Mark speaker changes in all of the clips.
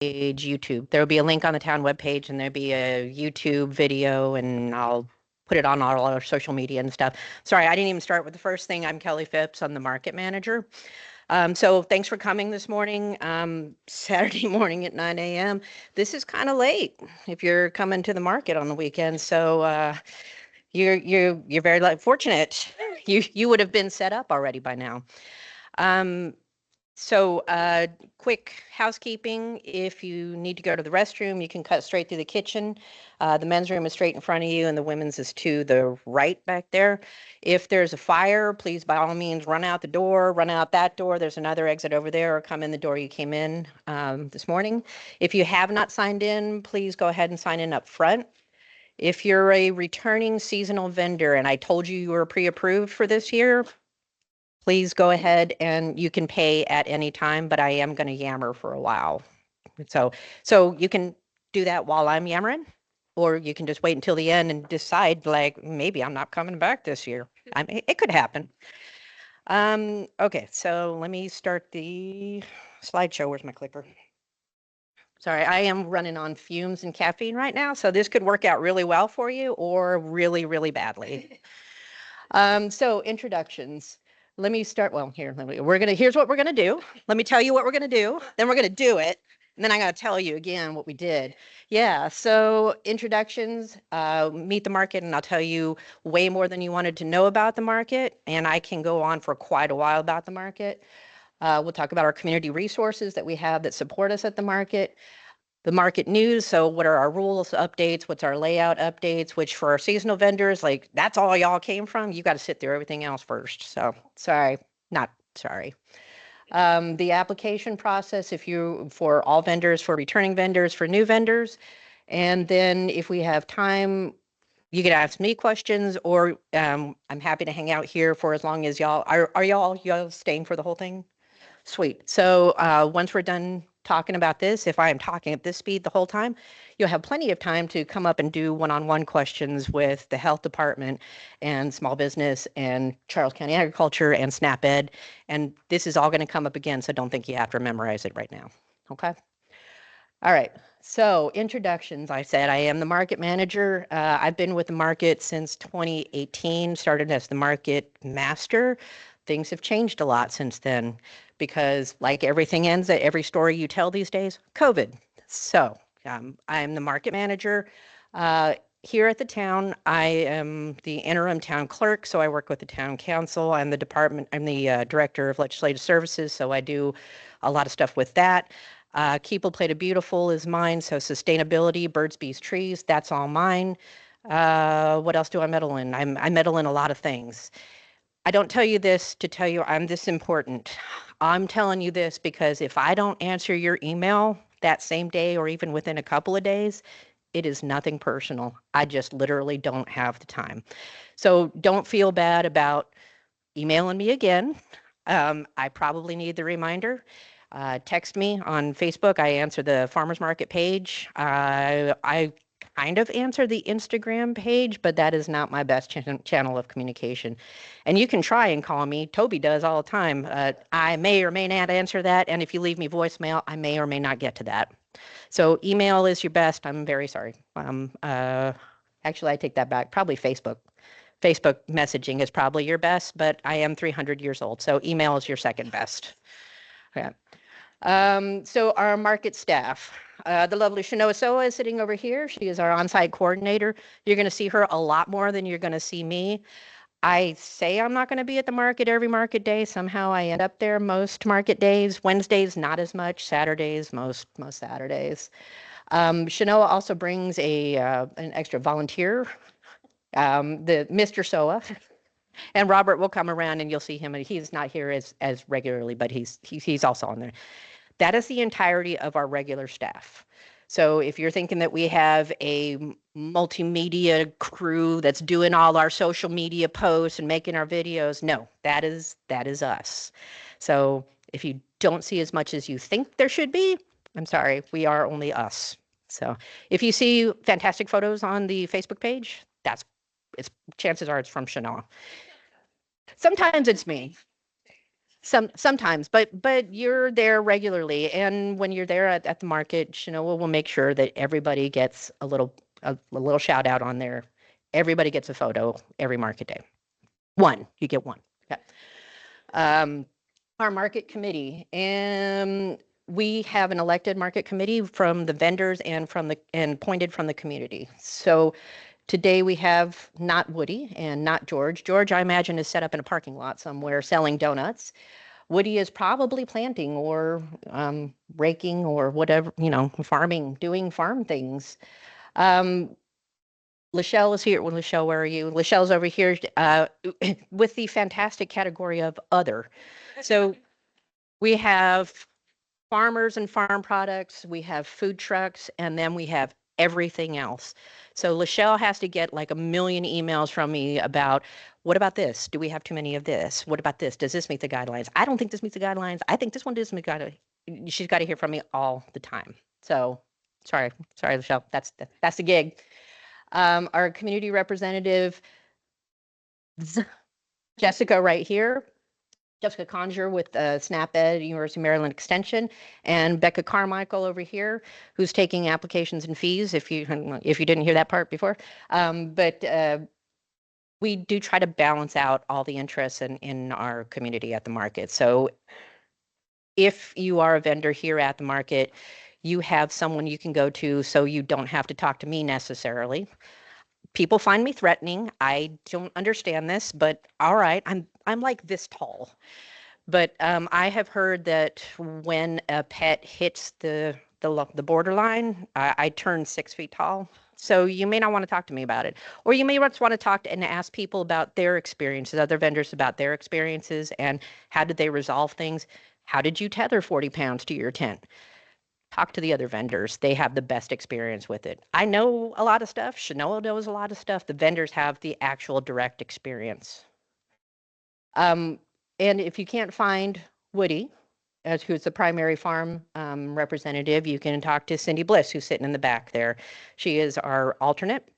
Speaker 1: YouTube. There will be a link on the town webpage, and there'll be a YouTube video, and I'll put it on all our social media and stuff. Sorry, I didn't even start with the first thing. I'm Kelly Phipps. I'm the market manager. So thanks for coming this morning, Saturday morning at 9 a.m. This is kind of late if you're coming to the market on the weekend. So you're very fortunate. You would have been set up already by now. So quick housekeeping. If you need to go to the restroom, you can cut straight through the kitchen. The men's room is straight in front of you, and the women's is to the right back there. If there's a fire, please, by all means, run out the door, run out that door. There's another exit over there, or come in the door you came in this morning. If you have not signed in, please go ahead and sign in up front. If you're a returning seasonal vendor, and I told you were pre-approved for this year, please go ahead and you can pay at any time, but I am going to yammer for a while. So you can do that while I'm yammering, or you can just wait until the end and decide, like, maybe I'm not coming back this year. It could happen. Okay, so let me start the slideshow. Where's my clicker? Sorry, I am running on fumes and caffeine right now, so this could work out really well for you or really, really badly. So introductions. Let me start. Well, here's what we're gonna do. Let me tell you what we're gonna do. Then we're gonna do it. And then I gotta tell you again what we did. Yeah, so introductions, meet the market, and I'll tell you way more than you wanted to know about the market. And I can go on for quite a while about the market. We'll talk about our community resources that we have that support us at the market news. So what are our rules updates? What's our layout updates? Which for our seasonal vendors, like that's all y'all came from. You got to sit through everything else first. So sorry, not sorry. The application process, for all vendors, for returning vendors, for new vendors. And then if we have time, you can ask me questions, or I'm happy to hang out here for as long as y'all are y'all staying for the whole thing? Sweet. So once we're done talking about this, if I am talking at this speed the whole time, you'll have plenty of time to come up and do one-on-one questions with the health department and small business and Charles County Agriculture and SNAP Ed. And this is all going to come up again, so don't think you have to memorize it right now. Okay? All right. So introductions, I said I am the market manager. I've been with the market since 2018, started as the market master. Things have changed a lot since then because like everything ends at every story you tell these days, COVID. So I'm the market manager. Here at the town, I am the interim town clerk, so I work with the town council. I'm the director of legislative services, so I do a lot of stuff with that. Keep a Plate of Beautiful is mine, so sustainability, birds, bees, trees, that's all mine. What else do I meddle in? I meddle in a lot of things. I don't tell you this to tell you I'm this important. I'm telling you this because if I don't answer your email that same day or even within a couple of days, it is nothing personal. I just literally don't have the time. So don't feel bad about emailing me again. I probably need the reminder. Text me on Facebook. I answer the farmers market page. I kind of answer the Instagram page, but that is not my best channel of communication. And you can try and call me. Toby does all the time. I may or may not answer that. And if you leave me voicemail, I may or may not get to that. So email is your best. I'm very sorry. Actually, I take that back. Probably Facebook. Facebook messaging is probably your best, but I am 300 years old. So email is your second best. Okay. So our market staff, the lovely Shanoa Soa is sitting over here. She is our on-site coordinator. You're going to see her a lot more than you're going to see me. I say I'm not going to be at the market every market day. Somehow I end up there most market days. Wednesdays, not as much. Saturdays, most Saturdays. Shanoa also brings an extra volunteer, the Mr. Soa. And Robert will come around and you'll see him. And he's not here as regularly, but he's also on there. That is the entirety of our regular staff. So if you're thinking that we have a multimedia crew that's doing all our social media posts and making our videos, no, that is us. So if you don't see as much as you think there should be, I'm sorry, we are only us. So if you see fantastic photos on the Facebook page, chances are it's from Shanoa. Sometimes it's me. Sometimes, but you're there regularly, and when you're there at the market, we'll make sure that everybody gets a little shout out on there. Everybody gets a photo every market day. You get one. Okay. Um, our market committee, and we have an elected market committee from the vendors and appointed from the community. So today we have not Woody and not George. George, I imagine, is set up in a parking lot somewhere selling donuts. Woody is probably planting or raking or whatever, farming, doing farm things. Um, Lachelle is here. Well, Lachelle, where are you? Lachelle's over here with the fantastic category of other. So we have farmers and farm products, we have food trucks, and then we have everything else. So Lachelle has to get like a million emails from me about what about this? Do we have too many of this? What about this? Does this meet the guidelines? I don't think this meets the guidelines. I think this one doesn't meet the guidelines. She's got to hear from me all the time. So sorry, Lachelle. That's the gig. Our community representative, Jessica, right here. Jessica Conjour with SNAP-Ed, University of Maryland Extension, and Becca Carmichael over here, who's taking applications and fees, if you didn't hear that part before. But we do try to balance out all the interests in our community at the market. So if you are a vendor here at the market, you have someone you can go to so you don't have to talk to me necessarily. People find me threatening. I don't understand this, but all right, I'm like this tall. But I have heard that when a pet hits the borderline, I turn 6 feet tall. So you may not want to talk to me about it, or you may just want to talk and ask people about their experiences, other vendors about their experiences, and how did they resolve things? How did you tether 40 pounds to your tent? Talk to the other vendors. They have the best experience with it. I know a lot of stuff. Shanoa knows a lot of stuff. The vendors have the actual direct experience. And if you can't find Woody, who's the primary farm representative, you can talk to Cindy Bliss, who's sitting in the back there. She is our alternate.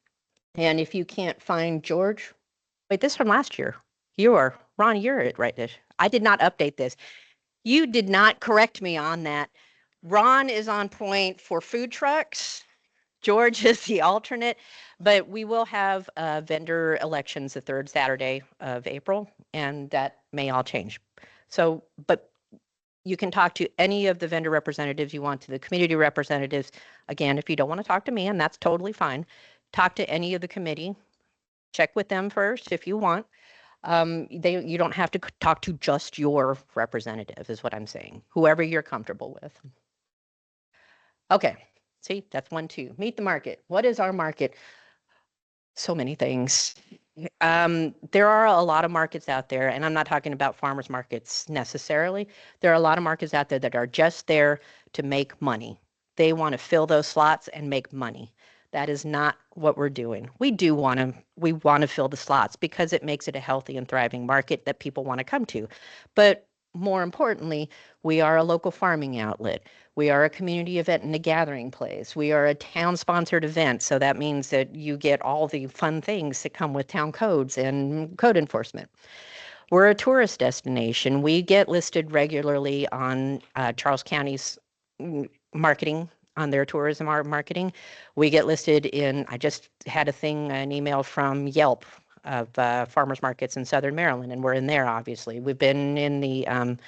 Speaker 1: And if you can't find George, wait, this is from last year. Ron, you're it, right? I did not update this. You did not correct me on that. Ron is on point for food trucks. George is the alternate, but we will have vendor elections the third Saturday of April, and that may all change. So, but you can talk to any of the vendor representatives you want, to the community representatives. Again, if you don't want to talk to me, and that's totally fine, talk to any of the committee. Check with them first if you want. You don't have to talk to just your representative, is what I'm saying. Whoever you're comfortable with. Okay. See, that's 1, 2. Meet the market. What is our market? So many things. There are a lot of markets out there, and I'm not talking about farmers markets necessarily. There are a lot of markets out there that are just there to make money. They want to fill those slots and make money. That is not what we're doing. We want to fill the slots because it makes it a healthy and thriving market that people want to come to. But more importantly, we are a local farming outlet. We are a community event and a gathering place. We are a town-sponsored event, so that means that you get all the fun things that come with town codes and code enforcement. We're a tourist destination. We get listed regularly on Charles County's marketing, on their tourism marketing. We get listed I just had an email from Yelp of farmers markets in Southern Maryland, and we're in there, obviously. We've been in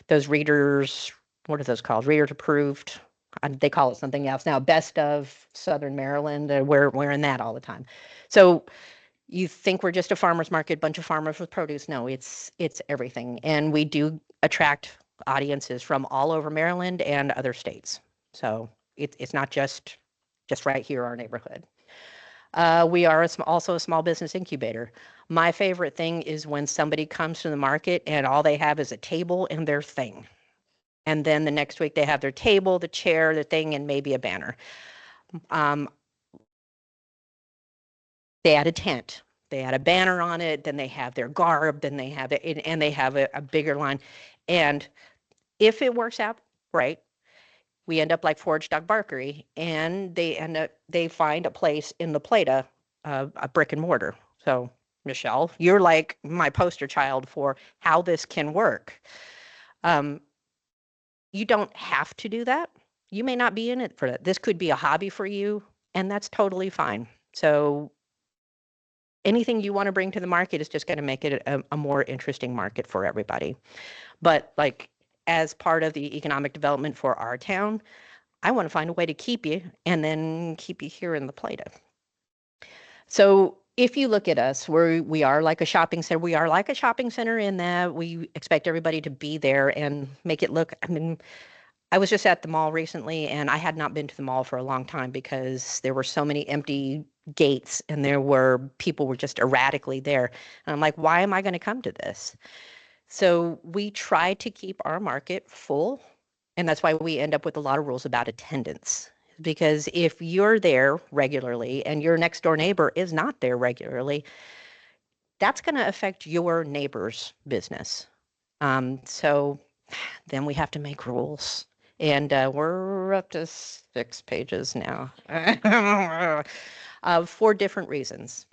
Speaker 1: those readers, what are those called? Readers approved. They call it something else now. Best of Southern Maryland. We're in that all the time. So you think we're just a farmers market, bunch of farmers with produce? No, it's everything, and we do attract audiences from all over Maryland and other states. So it's not just right here, our neighborhood. We are also a small business incubator. My favorite thing is when somebody comes to the market and all they have is a table and their thing. And then the next week they have their table, the chair, the thing, and maybe a banner. They add a tent. They add a banner on it. Then they have their garb. Then they have it, and they have a bigger line. And if it works out right, we end up like Forge Dog Barkery, and they find a place in La Plata, a brick and mortar. So Michelle, you're like my poster child for how this can work. Um, you don't have to do that. You may not be in it for that. This could be a hobby for you, and that's totally fine. So anything you want to bring to the market is just going to make it a more interesting market for everybody. But like as part of the economic development for our town, I want to find a way to keep you and then keep you here in La Plata. So if you look at us, we are like a shopping center. We are like a shopping center in that we expect everybody to be there and make it look. I mean, I was just at the mall recently, and I had not been to the mall for a long time because there were so many empty gates and people were just erratically there. And I'm like, why am I going to come to this? So we try to keep our market full, and that's why we end up with a lot of rules about attendance. Because if you're there regularly and your next door neighbor is not there regularly, that's going to affect your neighbor's business. So then we have to make rules. And we're up to 6 pages now. 4 different reasons.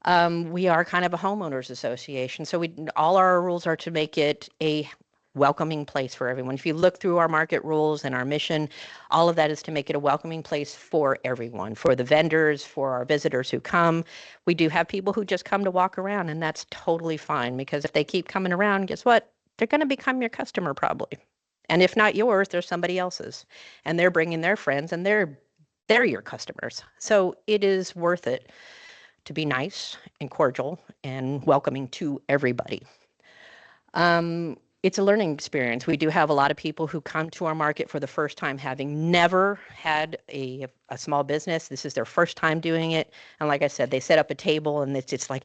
Speaker 1: We are kind of a homeowners association, so all our rules are to make it a welcoming place for everyone. If you look through our market rules and our mission, all of that is to make it a welcoming place for everyone, for the vendors, for our visitors who come. We do have people who just come to walk around, and that's totally fine because if they keep coming around, guess what? They're going to become your customer probably. And if not yours, they're somebody else's. And they're bringing their friends and they're your customers. So it is worth it to be nice and cordial and welcoming to everybody. It's a learning experience. We do have a lot of people who come to our market for the first time, having never had a small business. This is their first time doing it. And like I said, they set up a table and it's like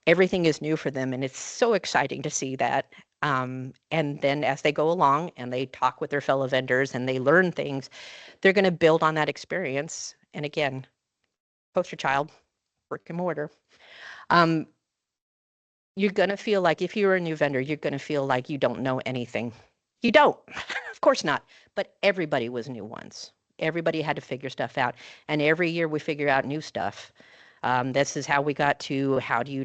Speaker 1: everything is new for them. And it's so exciting to see that. And then as they go along and they talk with their fellow vendors and they learn things, they're going to build on that experience. And again, poster child, brick and mortar. Um, you're going to feel like if you're a new vendor, you're going to feel like you don't know anything. You don't, of course not, but everybody was new once. Everybody had to figure stuff out. And every year we figure out new stuff. This is how we got to how do you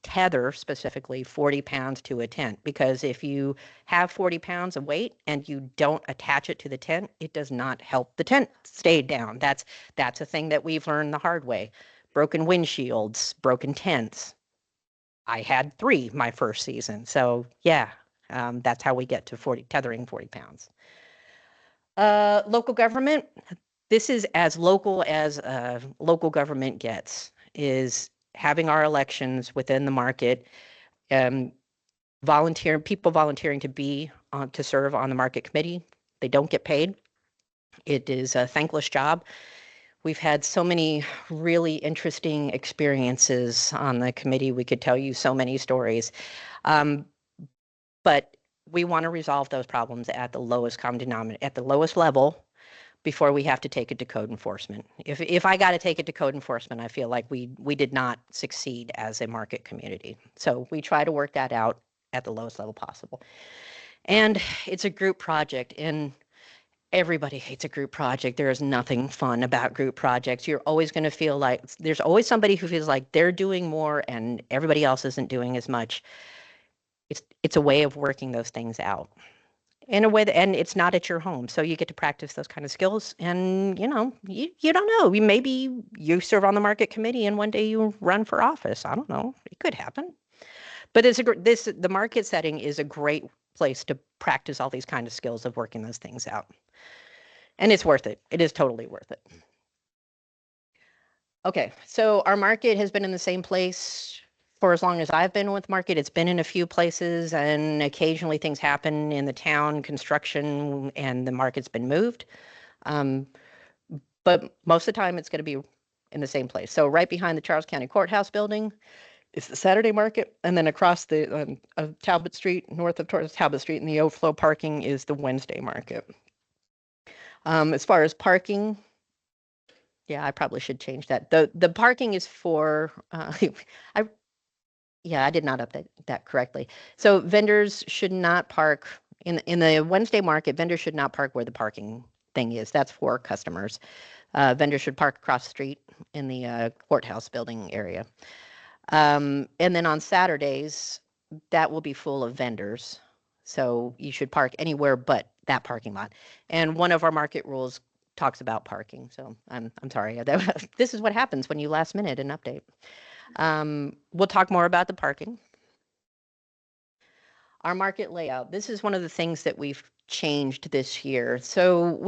Speaker 1: tether specifically 40 pounds to a tent, because if you have 40 pounds of weight and you don't attach it to the tent, it does not help the tent stay down. That's a thing that we've learned the hard way. Broken windshields, broken tents. I had 3 my first season. So yeah, that's how we get to tethering 40 pounds. Local government, this is as local as local government gets, is having our elections within the market, people volunteering to serve on the market committee. They don't get paid. It is a thankless job. We've had so many really interesting experiences on the committee. We could tell you so many stories. But we want to resolve those problems at the lowest common denominator, at the lowest level, before we have to take it to code enforcement. If I got to take it to code enforcement, I feel like we did not succeed as a market community. So we try to work that out at the lowest level possible. And it's a group project, and everybody hates a group project. There is nothing fun about group projects. You're always going to feel like there's always somebody who feels like they're doing more and everybody else isn't doing as much. It's a way of working those things out in a way that, and it's not at your home, so you get to practice those kind of skills. And you don't know. Maybe you serve on the market committee and one day you run for office. I don't know. It could happen. But the market setting is a great place to practice all these kind of skills of working those things out. And it's worth it. It is totally worth it. Okay, so our market has been in the same place for as long as I've been with market. It's been in a few places, and occasionally things happen in the town, construction, and the market's been moved. But most of the time, it's going to be in the same place. So right behind the Charles County Courthouse building is the Saturday market, and then across the Talbot Street, north of towards Talbot Street, in the overflow parking is the Wednesday market. As far as parking, yeah, I probably should change that. The parking is for I did not update that correctly. So vendors should not park in the Wednesday market. Vendors should not park where the parking thing is. That's for customers. Vendors should park across the street in the courthouse building area. And then on Saturdays, that will be full of vendors. So you should park anywhere but that parking lot. And one of our market rules talks about parking. So I'm sorry. This is what happens when you last minute an update. We'll talk more about the parking. Our market layout. This is one of the things that we've changed this year. So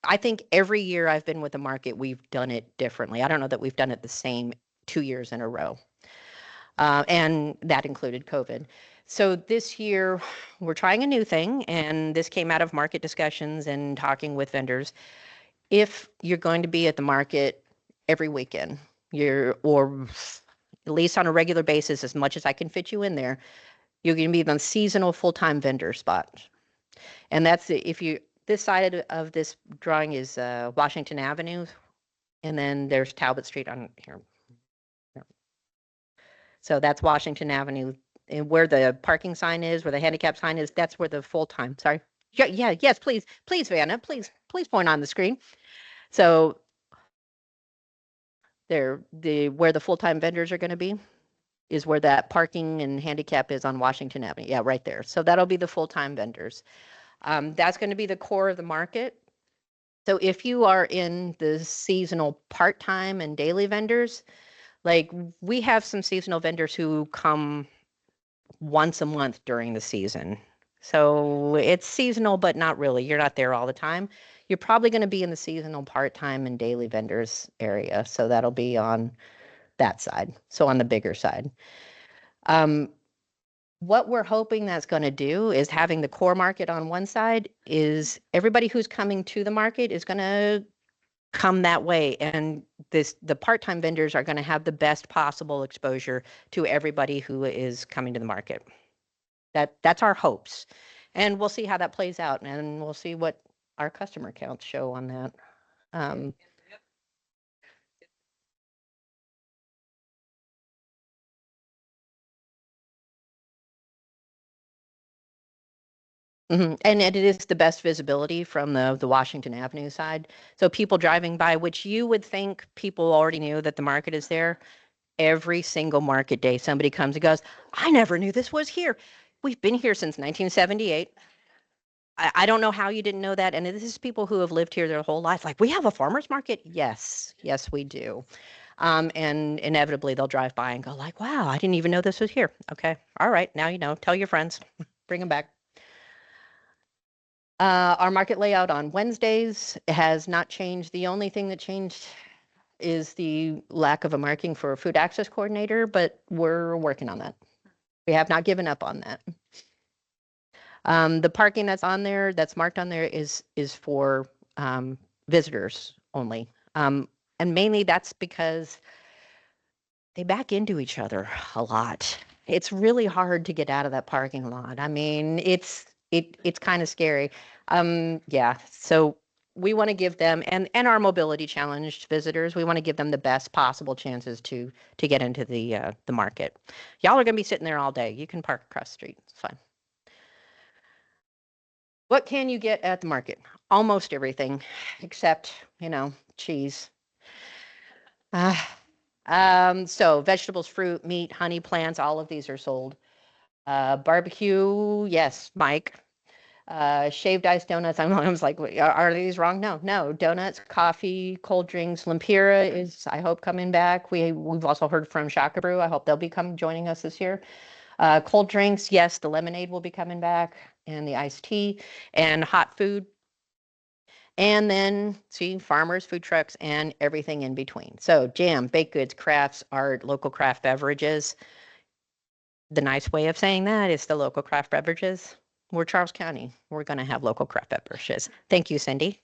Speaker 1: I think every year I've been with the market, we've done it differently. I don't know that we've done it the same 2 years in a row. And that included COVID. So this year, we're trying a new thing, and this came out of market discussions and talking with vendors. If you're going to be at the market every weekend, or at least on a regular basis, as much as I can fit you in there, you're going to be on seasonal full-time vendor spot. And that's if you, this side of this drawing is Washington Avenue, and then there's Talbot Street on here. So that's Washington Avenue, and where the parking sign is, where the handicap sign is, that's where the full-time, sorry. Yeah, yes, please, Vanna, please point on the screen. So where the full-time vendors are going to be is where that parking and handicap is on Washington Avenue. Yeah, right there. So that'll be the full-time vendors. That's going to be the core of the market. So if you are in the seasonal part-time and daily vendors, like we have some seasonal vendors who come once a month during the season. So it's seasonal, but not really. You're not there all the time. You're probably going to be in the seasonal part-time and daily vendors area. So that'll be on that side. So on the bigger side. What we're hoping that's going to do is having the core market on one side is everybody who's coming to the market is going to come that way. And the part-time vendors are going to have the best possible exposure to everybody who is coming to the market. That's our hopes. And we'll see how that plays out, and we'll see what our customer counts show on that. And it is the best visibility from the Washington Avenue side. So people driving by, which you would think people already knew that the market is there, every single market day, somebody comes and goes, I never knew this was here. We've been here since 1978. I don't know how you didn't know that. And this is people who have lived here their whole life. Like, we have a farmer's market? Yes, we do. And inevitably they'll drive by and go like, wow, I didn't even know this was here. Okay, all right, now you know, tell your friends, bring them back. Our market layout on Wednesdays has not changed. The only thing that changed is the lack of a marking for a food access coordinator, but we're working on that. We have not given up on that. The parking that's on there, that's marked on there is for visitors only. And mainly that's because they back into each other a lot. It's really hard to get out of that parking lot. I mean, it's kind of scary. Yeah, so we want to give them and our mobility challenged visitors, we want to give them the best possible chances to get into the market. Y'all are going to be sitting there all day. You can park across the street. It's fine. What can you get at the market? Almost everything, except, cheese. So vegetables, fruit, meat, honey, plants, all of these are sold. Barbecue, yes, Mike. Shaved ice donuts. I was like, are these wrong? No. Donuts, coffee, cold drinks. Lempira is, I hope, coming back. We've also heard from Shaka Brew. I hope they'll be joining us this year. Cold drinks, yes, the lemonade will be coming back, and the iced tea, and hot food. And then see farmers, food trucks, and everything in between. So jam, baked goods, crafts, art, local craft beverages. The nice way of saying that is the local craft beverages. We're Charles County. We're going to have local craft beverages. Thank you, Cindy.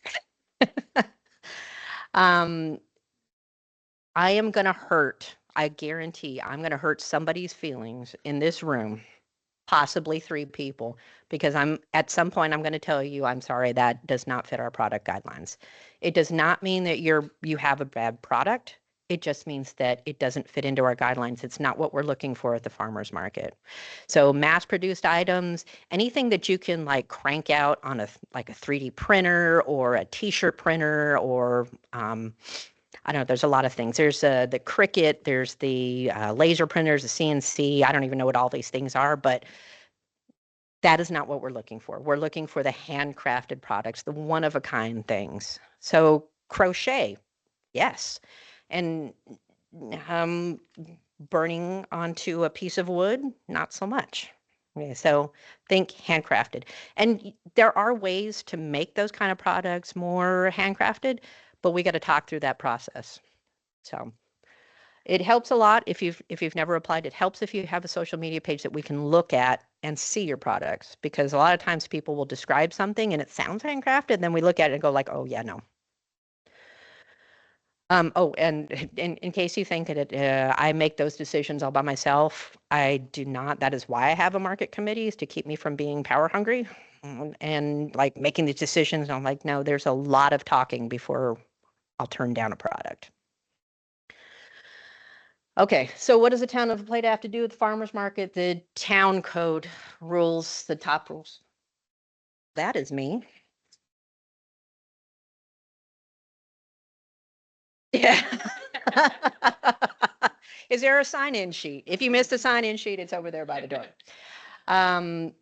Speaker 1: I am going to hurt, I guarantee, I'm going to hurt somebody's feelings in this room, possibly 3 people, because at some point I'm going to tell you, I'm sorry, that does not fit our product guidelines. It does not mean that you have a bad product. It just means that it doesn't fit into our guidelines. It's not what we're looking for at the farmer's market. So mass-produced items, anything that you can like crank out on a 3D printer or a t-shirt printer or I don't know, there's a lot of things. There's the Cricut, there's the laser printers, the CNC. I don't even know what all these things are, but That is not what we're looking for. We're looking for the handcrafted products, the one-of-a-kind things. So crochet, yes. And um, burning onto a piece of wood, not so much. Okay, so think handcrafted. And there are ways to make those kind of products more handcrafted, but we got to talk through that process. So it helps a lot if you've never applied. It helps if you have a social media page that we can look at and see your products, because a lot of times people will describe something and it sounds handcrafted, and then we look at it and go like, oh yeah, no. Oh, and in case you think that I make those decisions all by myself, I do not. That is why I have a market committee, is to keep me from being power hungry and like making these decisions. And I'm like, no, there's a lot of talking before I'll turn down a product. Okay, so what does the town of Plata have to do with the farmer's market? The town code rules, the top rules. That is me. Yeah. Is there a sign-in sheet? If you missed a sign-in sheet, it's over there by the door. Um,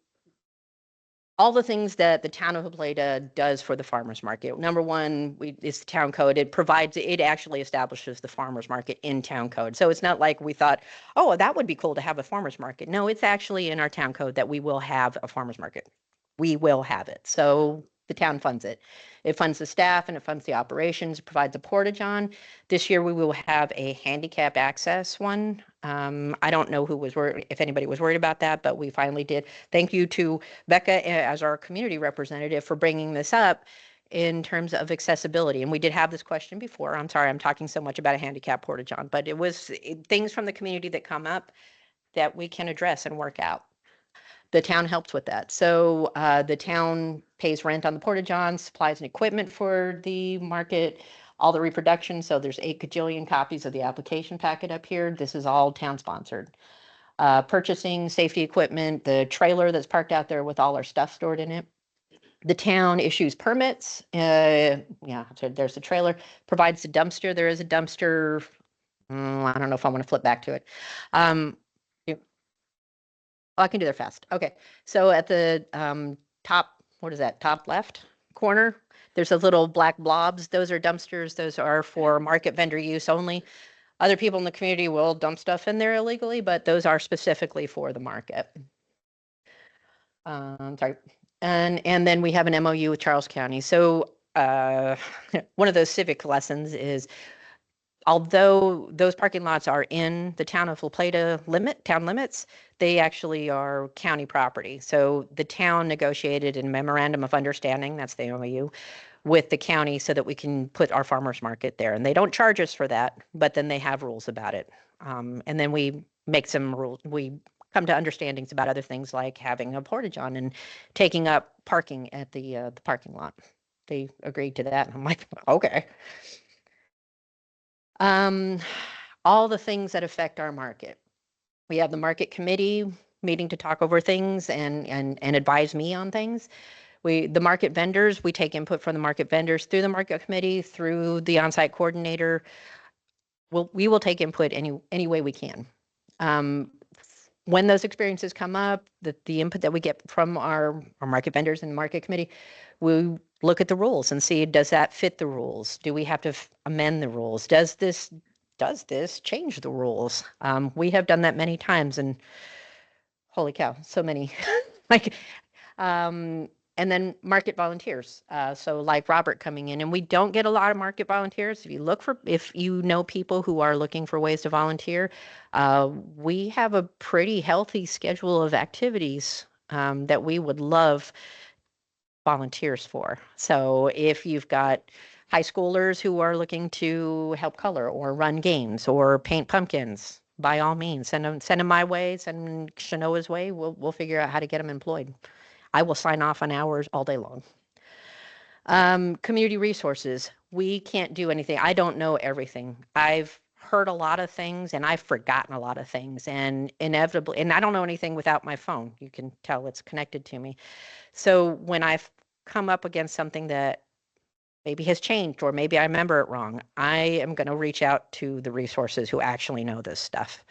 Speaker 1: all the things that the town of Plata does for the farmers market. Number one, it's the town code. It actually establishes the farmers market in town code. So it's not like we thought, oh, that would be cool to have a farmers market. No, it's actually in our town code that we will have a farmers market. We will have it. So the town funds it. It funds the staff and it funds the operations, it provides a portage on. This year we will have a handicap access one. I don't know who was worried, if anybody was worried about that, but we finally did. Thank you to Becca as our community representative for bringing this up in terms of accessibility. And we did have this question before. I'm sorry, I'm talking so much about a handicap portage on, but it was things from the community that come up that we can address and work out. The town helps with that. So the town pays rent on the porta-johns, supplies and equipment for the market, all the reproduction. So there's 8 gajillion copies of the application packet up here. This is all town sponsored. Purchasing, safety equipment, the trailer that's parked out there with all our stuff stored in it. The town issues permits. Yeah, so there's the trailer. Provides the dumpster. There is a dumpster. I don't know if I want to flip back to it. Oh, I can do that fast. Okay. So at the top, what is that? Top left corner, there's a little black blobs. Those are dumpsters. Those are for market vendor use only. Other people in the community will dump stuff in there illegally, but those are specifically for the market. Sorry. And then we have an MOU with Charles County. So one of those civic lessons is, although those parking lots are in the town of La Plata town limits, they actually are county property. So the town negotiated a memorandum of understanding, that's the MOU, with the county so that we can put our farmers market there. And they don't charge us for that, but then they have rules about it. And then we make some rules. We come to understandings about other things like having a portage on and taking up parking at the parking lot. They agreed to that. And I'm like, okay. All the things that affect our market. We have the market committee meeting to talk over things and advise me on things. The market vendors, we take input from the market vendors through the market committee, through the on-site coordinator. We will take input any way we can. When those experiences come up, the input that we get from our market vendors and the market committee, we look at the rules and see, does that fit the rules? Do we have to amend the rules? Does this change the rules? We have done that many times, and holy cow, so many. Like, and then market volunteers. So like Robert coming in, and we don't get a lot of market volunteers. If you know people who are looking for ways to volunteer, we have a pretty healthy schedule of activities that we would love volunteers for. So if you've got high schoolers who are looking to help color or run games or paint pumpkins, by all means, send them my way, send Shanoa's way. We'll figure out how to get them employed. I will sign off on hours all day long. Community resources. We can't do anything. I don't know everything. I've heard a lot of things and I've forgotten a lot of things, and inevitably, and I don't know anything without my phone. You can tell it's connected to me. So when I've come up against something that maybe has changed or maybe I remember it wrong, I am going to reach out to the resources who actually know this stuff.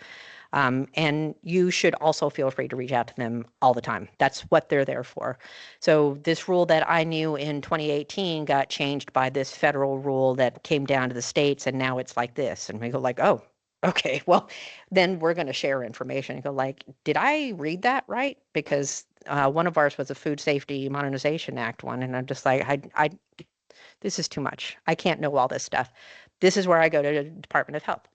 Speaker 1: And you should also feel free to reach out to them all the time. That's what they're there for. So this rule that I knew in 2018 got changed by this federal rule that came down to the states, and now it's like this. And we go like, oh, okay, well, then we're going to share information and go like, did I read that right? Because one of ours was a Food Safety Modernization Act one, and I'm just like, this is too much. I can't know all this stuff. This is where I go to the Department of Health.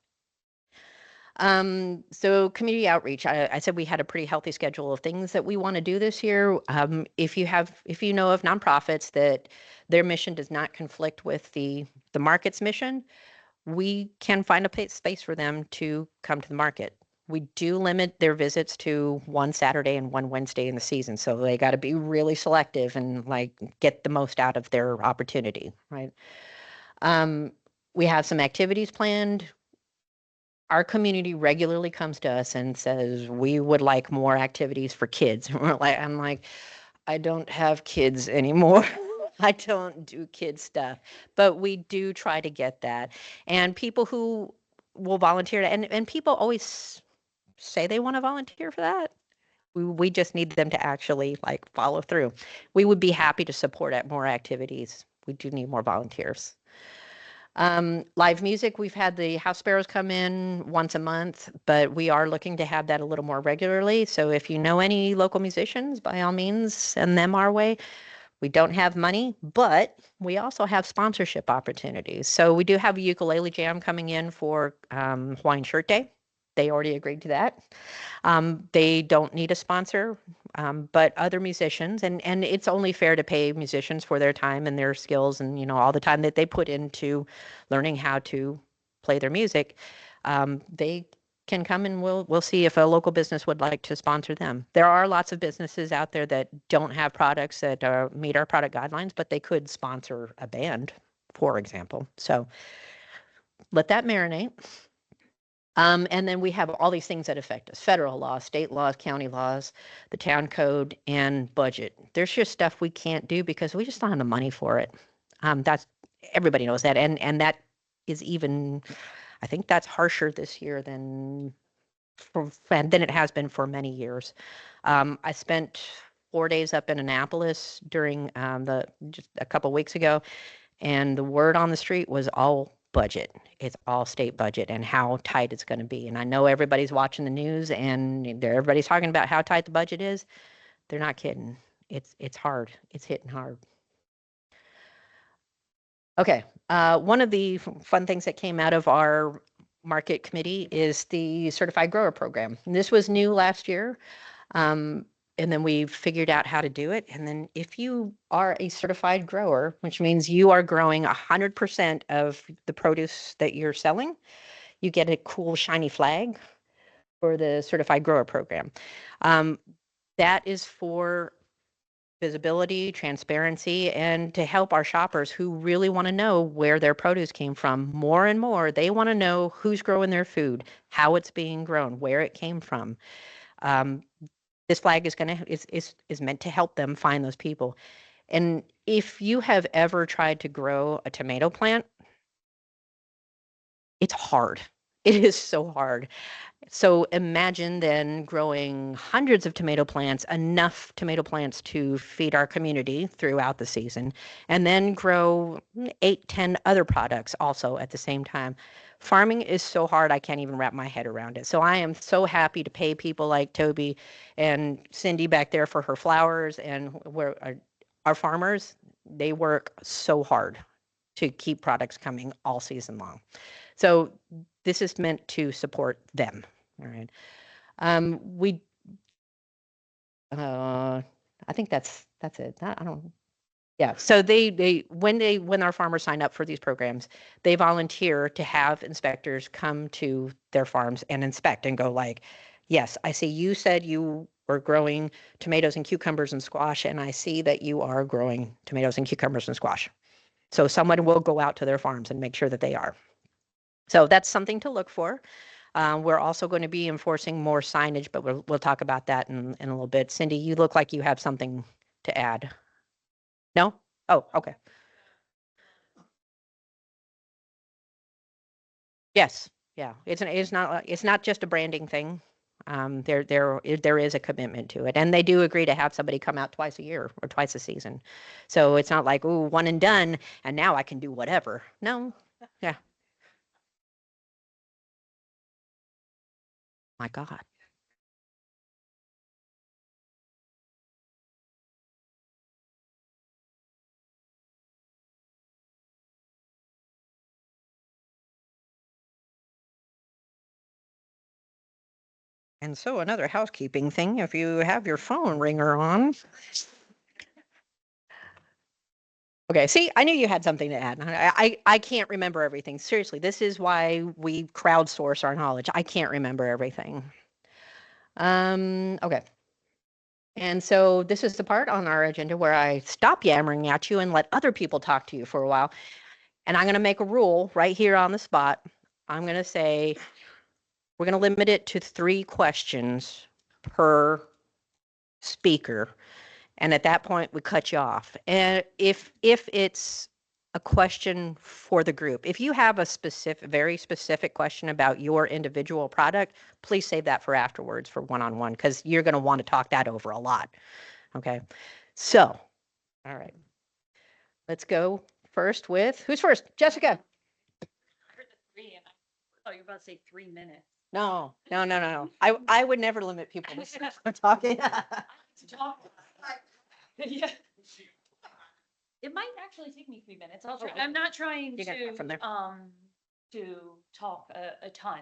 Speaker 1: So community outreach, I said we had a pretty healthy schedule of things that we want to do this year. If you know of nonprofits that their mission does not conflict with the market's mission, we can find a space for them to come to the market. We do limit their visits to one Saturday and one Wednesday in the season, so they got to be really selective and like get the most out of their opportunity, right? We have some activities planned. Our community regularly comes to us and says, we would like more activities for kids. I'm like, I don't have kids anymore. I don't do kid stuff, but we do try to get that. And people who will volunteer, and people always say they want to volunteer for that. We just need them to actually like follow through. We would be happy to support at more activities. We do need more volunteers. Live music, we've had the House Sparrows come in once a month, but we are looking to have that a little more regularly. So if you know any local musicians, by all means, send them our way. We don't have money, but we also have sponsorship opportunities. So we do have a ukulele jam coming in for Hawaiian Shirt Day. They already agreed to that. They don't need a sponsor, but other musicians, and it's only fair to pay musicians for their time and their skills and, you know, all the time that they put into learning how to play their music. They can come and we'll see if a local business would like to sponsor them. There are lots of businesses out there that don't have products that meet our product guidelines, but they could sponsor a band, for example. So let that marinate. And then we have all these things that affect us: federal laws, state laws, county laws, the town code, and budget. There's just stuff we can't do because we just don't have the money for it. That's everybody knows that, and that is even, I think that's harsher this year than it has been for many years. I spent 4 days up in Annapolis during just a couple weeks ago, and the word on the street was all budget. It's all state budget and how tight it's going to be. And I know everybody's watching the news and everybody's talking about how tight the budget is. They're not kidding. It's hard. It's hitting hard. Okay. One of the fun things that came out of our market committee is the certified grower program. And this was new last year. And then we figured out how to do it. And then if you are a certified grower, which means you are growing 100% of the produce that you're selling, you get a cool shiny flag for the certified grower program. That is for visibility, transparency, and to help our shoppers who really want to know where their produce came from. More and more, they want to know who's growing their food, how it's being grown, where it came from. This flag is meant to help them find those people. And if you have ever tried to grow a tomato plant, it's hard. It is so hard. So imagine then growing hundreds of tomato plants, enough tomato plants to feed our community throughout the season, and then grow 8, 10 other products also at the same time. Farming is so hard, I can't even wrap my head around it. So I am so happy to pay people like Toby and Cindy back there for her flowers, and where our farmers, they work so hard to keep products coming all season long. So this is meant to support them. All right. We, I think that's it. I don't. Yeah. So when our farmers sign up for these programs, they volunteer to have inspectors come to their farms and inspect and go like, yes, I see you said you were growing tomatoes and cucumbers and squash, and I see that you are growing tomatoes and cucumbers and squash. So someone will go out to their farms and make sure that they are. So that's something to look for. We're also going to be enforcing more signage, but we'll talk about that in a little bit. Cindy, you look like you have something to add. No? Oh, okay. Yes. Yeah, it's not just a branding thing. There is a commitment to it, and they do agree to have somebody come out twice a year or twice a season. So it's not like, ooh, one and done, and now I can do whatever. No, yeah, my God. And so another housekeeping thing, if you have your phone ringer on. Okay, see, I knew you had something to add. I can't remember everything. Seriously, this is why we crowdsource our knowledge. I can't remember everything. Okay. And so this is the part on our agenda where I stop yammering at you and let other people talk to you for a while. And I'm going to make a rule right here on the spot. I'm going to say we're going to limit it to 3 questions per speaker. And at that point, we cut you off. And if it's a question for the group, if you have a very specific question about your individual product, please save that for afterwards for one-on-one, because you're going to want to talk that over a lot. Okay. So, all right. Let's go first with who's first? Jessica.
Speaker 2: I heard the three, and I thought you were about to say 3 minutes.
Speaker 1: No, no, no, no, no. I would never limit people to talking.
Speaker 2: To talk. Yeah. It might actually take me 3 minutes. I'll try.
Speaker 1: Okay.
Speaker 2: I'm not trying
Speaker 1: You can from there.
Speaker 2: to talk a ton.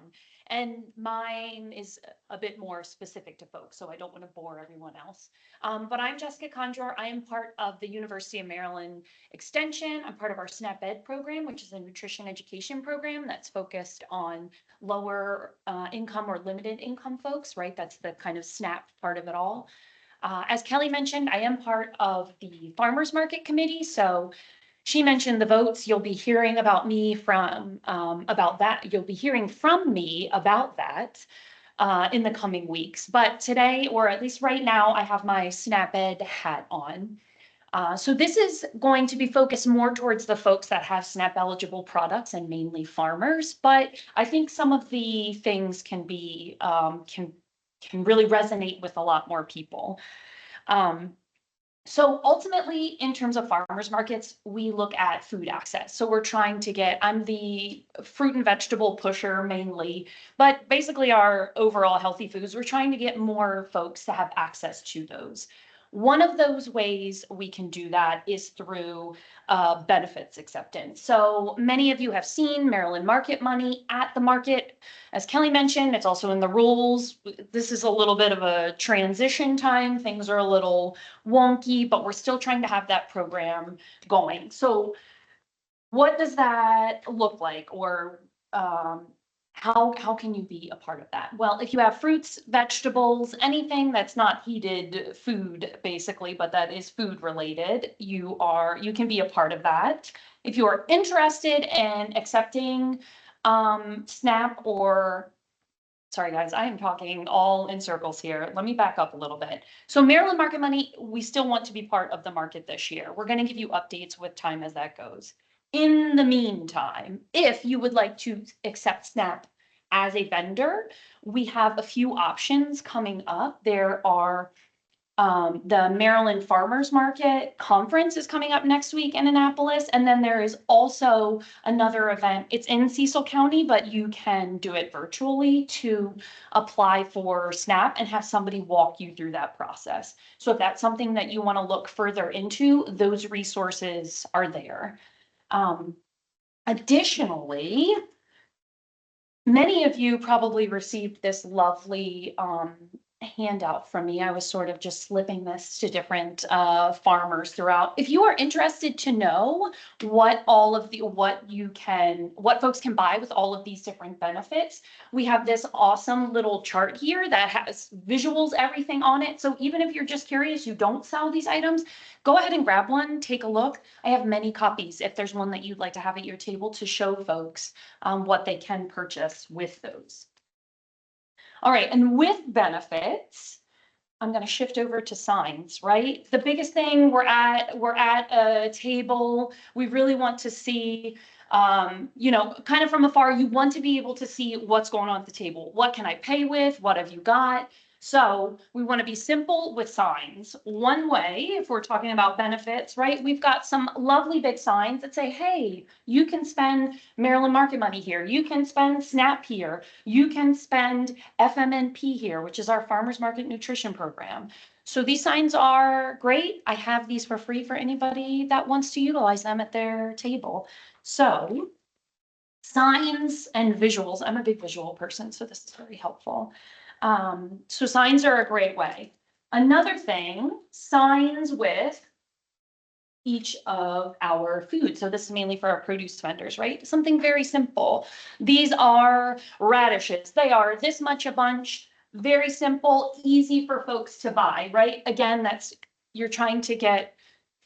Speaker 2: And mine is a bit more specific to folks, so I don't want to bore everyone else. But I'm Jessica Conjour. I am part of the University of Maryland Extension. I'm part of our SNAP Ed program, which is a nutrition education program that's focused on lower income or limited income folks, right? That's the kind of SNAP part of it all. As Kelly mentioned, I am part of the Farmers Market Committee. So she mentioned the votes. You'll be hearing about me about that. You'll be hearing from me about that in the coming weeks. But today, or at least right now, I have my SNAP Ed hat on. So this is going to be focused more towards the folks that have SNAP eligible products and mainly farmers. But I think some of the things can be can really resonate with a lot more people. Um, so ultimately, in terms of farmers markets, we look at food access. So we're trying to I'm the fruit and vegetable pusher mainly, but basically our overall healthy foods, we're trying to get more folks to have access to those. One of those ways we can do that is through benefits acceptance. So many of you have seen Maryland Market Money at the market. As Kelly mentioned, it's also in the rules. This is a little bit of a transition time. Things are a little wonky, but we're still trying to have that program going. So what does that look like? Or how can you be a part of that? Well, if you have fruits, vegetables, anything that's not heated food, basically, but that is food related, you can be a part of that. If you are interested in accepting SNAP or sorry, guys, I am talking all in circles here. Let me back up a little bit. So Maryland Market Money, we still want to be part of the market this year. We're going to give you updates with time as that goes. In the meantime, if you would like to accept SNAP as a vendor, we have a few options coming up. There are the Maryland Farmers Market Conference is coming up next week in Annapolis. And then there is also another event. It's in Cecil County, but you can do it virtually to apply for SNAP and have somebody walk you through that process. So if that's something that you want to look further into, those resources are there. Additionally, many of you probably received this lovely handout from me. I was sort of just slipping this to different farmers throughout. If you are interested to know what what folks can buy with all of these different benefits, we have this awesome little chart here that has visuals, everything on it. So even if you're just curious, you don't sell these items, go ahead and grab one, take a look. I have many copies if there's one that you'd like to have at your table to show folks what they can purchase with those. All right, and with benefits, I'm going to shift over to signs, right? The biggest thing, we're at a table. We really want to see, you know, kind of from afar, you want to be able to see what's going on at the table. What can I pay with? What have you got? So we want to be simple with signs. One way, if we're talking about benefits, right? We've got some lovely big signs that say, hey, you can spend Maryland market money here. You can spend SNAP here. You can spend FMNP here, which is our Farmers Market Nutrition Program. So these signs are great. I have these for free for anybody that wants to utilize them at their table. So signs and visuals. I'm a big visual person, so this is very helpful. So signs are a great way. Another thing, signs with each of our food. So this is mainly for our produce vendors, right? Something very simple. These are radishes. They are this much a bunch, very simple, easy for folks to buy, right? Again, that's, you're trying to get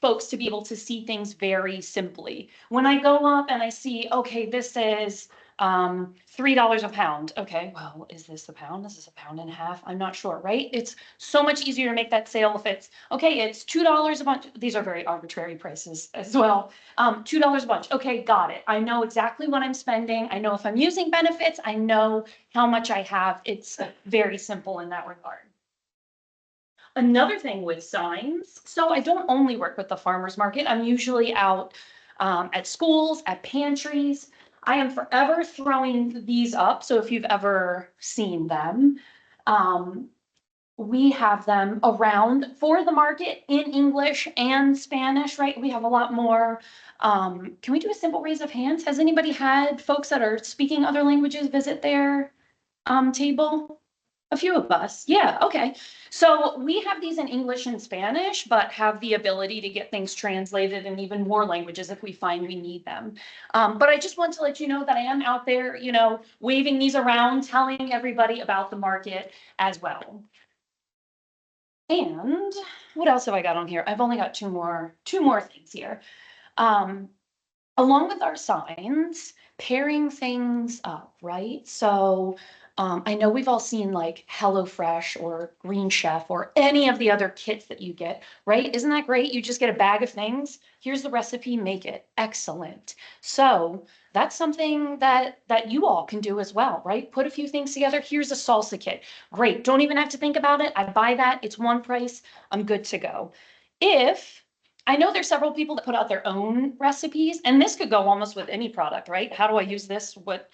Speaker 2: folks to be able to see things very simply. When I go up and I see, okay, this is $3 a pound. Okay, well, is this a pound? Is this a pound and a half? I'm not sure, right? It's so much easier to make that sale if it's, okay, it's $2 a bunch. These are very arbitrary prices as well. $2 a bunch. Okay, got it. I know exactly what I'm spending. I know if I'm using benefits, I know how much I have. It's very simple in that regard. Another thing with signs, so I don't only work with the farmers market. I'm usually out at schools, at pantries. I am forever throwing these up. So if you've ever seen them, we have them around for the market in English and Spanish, right? We have a lot more. Can we do a simple raise of hands? Has anybody had folks that are speaking other languages visit their table? A few of us, yeah, okay. So we have these in English and Spanish, but have the ability to get things translated in even more languages if we find we need them. But I just want to let you know that I am out there, you know, waving these around, telling everybody about the market as well. And what else have I got on here? I've only got two more things here. Along with our signs, pairing things up, right? So I know we've all seen like HelloFresh or Green Chef or any of the other kits that you get, right? Isn't that great? You just get a bag of things. Here's the recipe, make it. Excellent. So that's something that you all can do as well, right? Put a few things together. Here's a salsa kit. Great. Don't even have to think about it. I buy that. It's one price. I'm good to go. If I know there's several people that put out their own recipes, and this could go almost with any product, right? How do I use this? What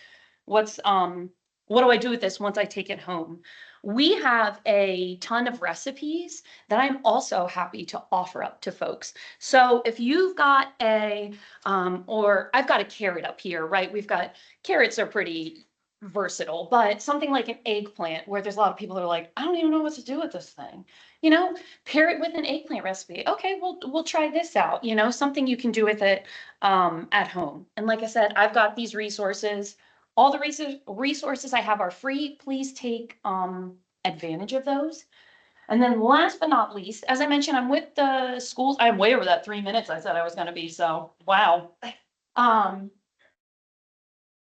Speaker 2: do I do with this once I take it home? We have a ton of recipes that I'm also happy to offer up to folks. So if you've got or I've got a carrot up here, right? We've got, carrots are pretty versatile, but something like an eggplant where there's a lot of people that are like, I don't even know what to do with this thing. You know, pair it with an eggplant recipe. Okay, we'll try this out. You know, something you can do with it at home. And like I said, I've got these resources. All the resources I have are free. Please take advantage of those. And then last but not least, as I mentioned, I'm with the schools. I'm way over that 3 minutes I said I was going to be. So wow.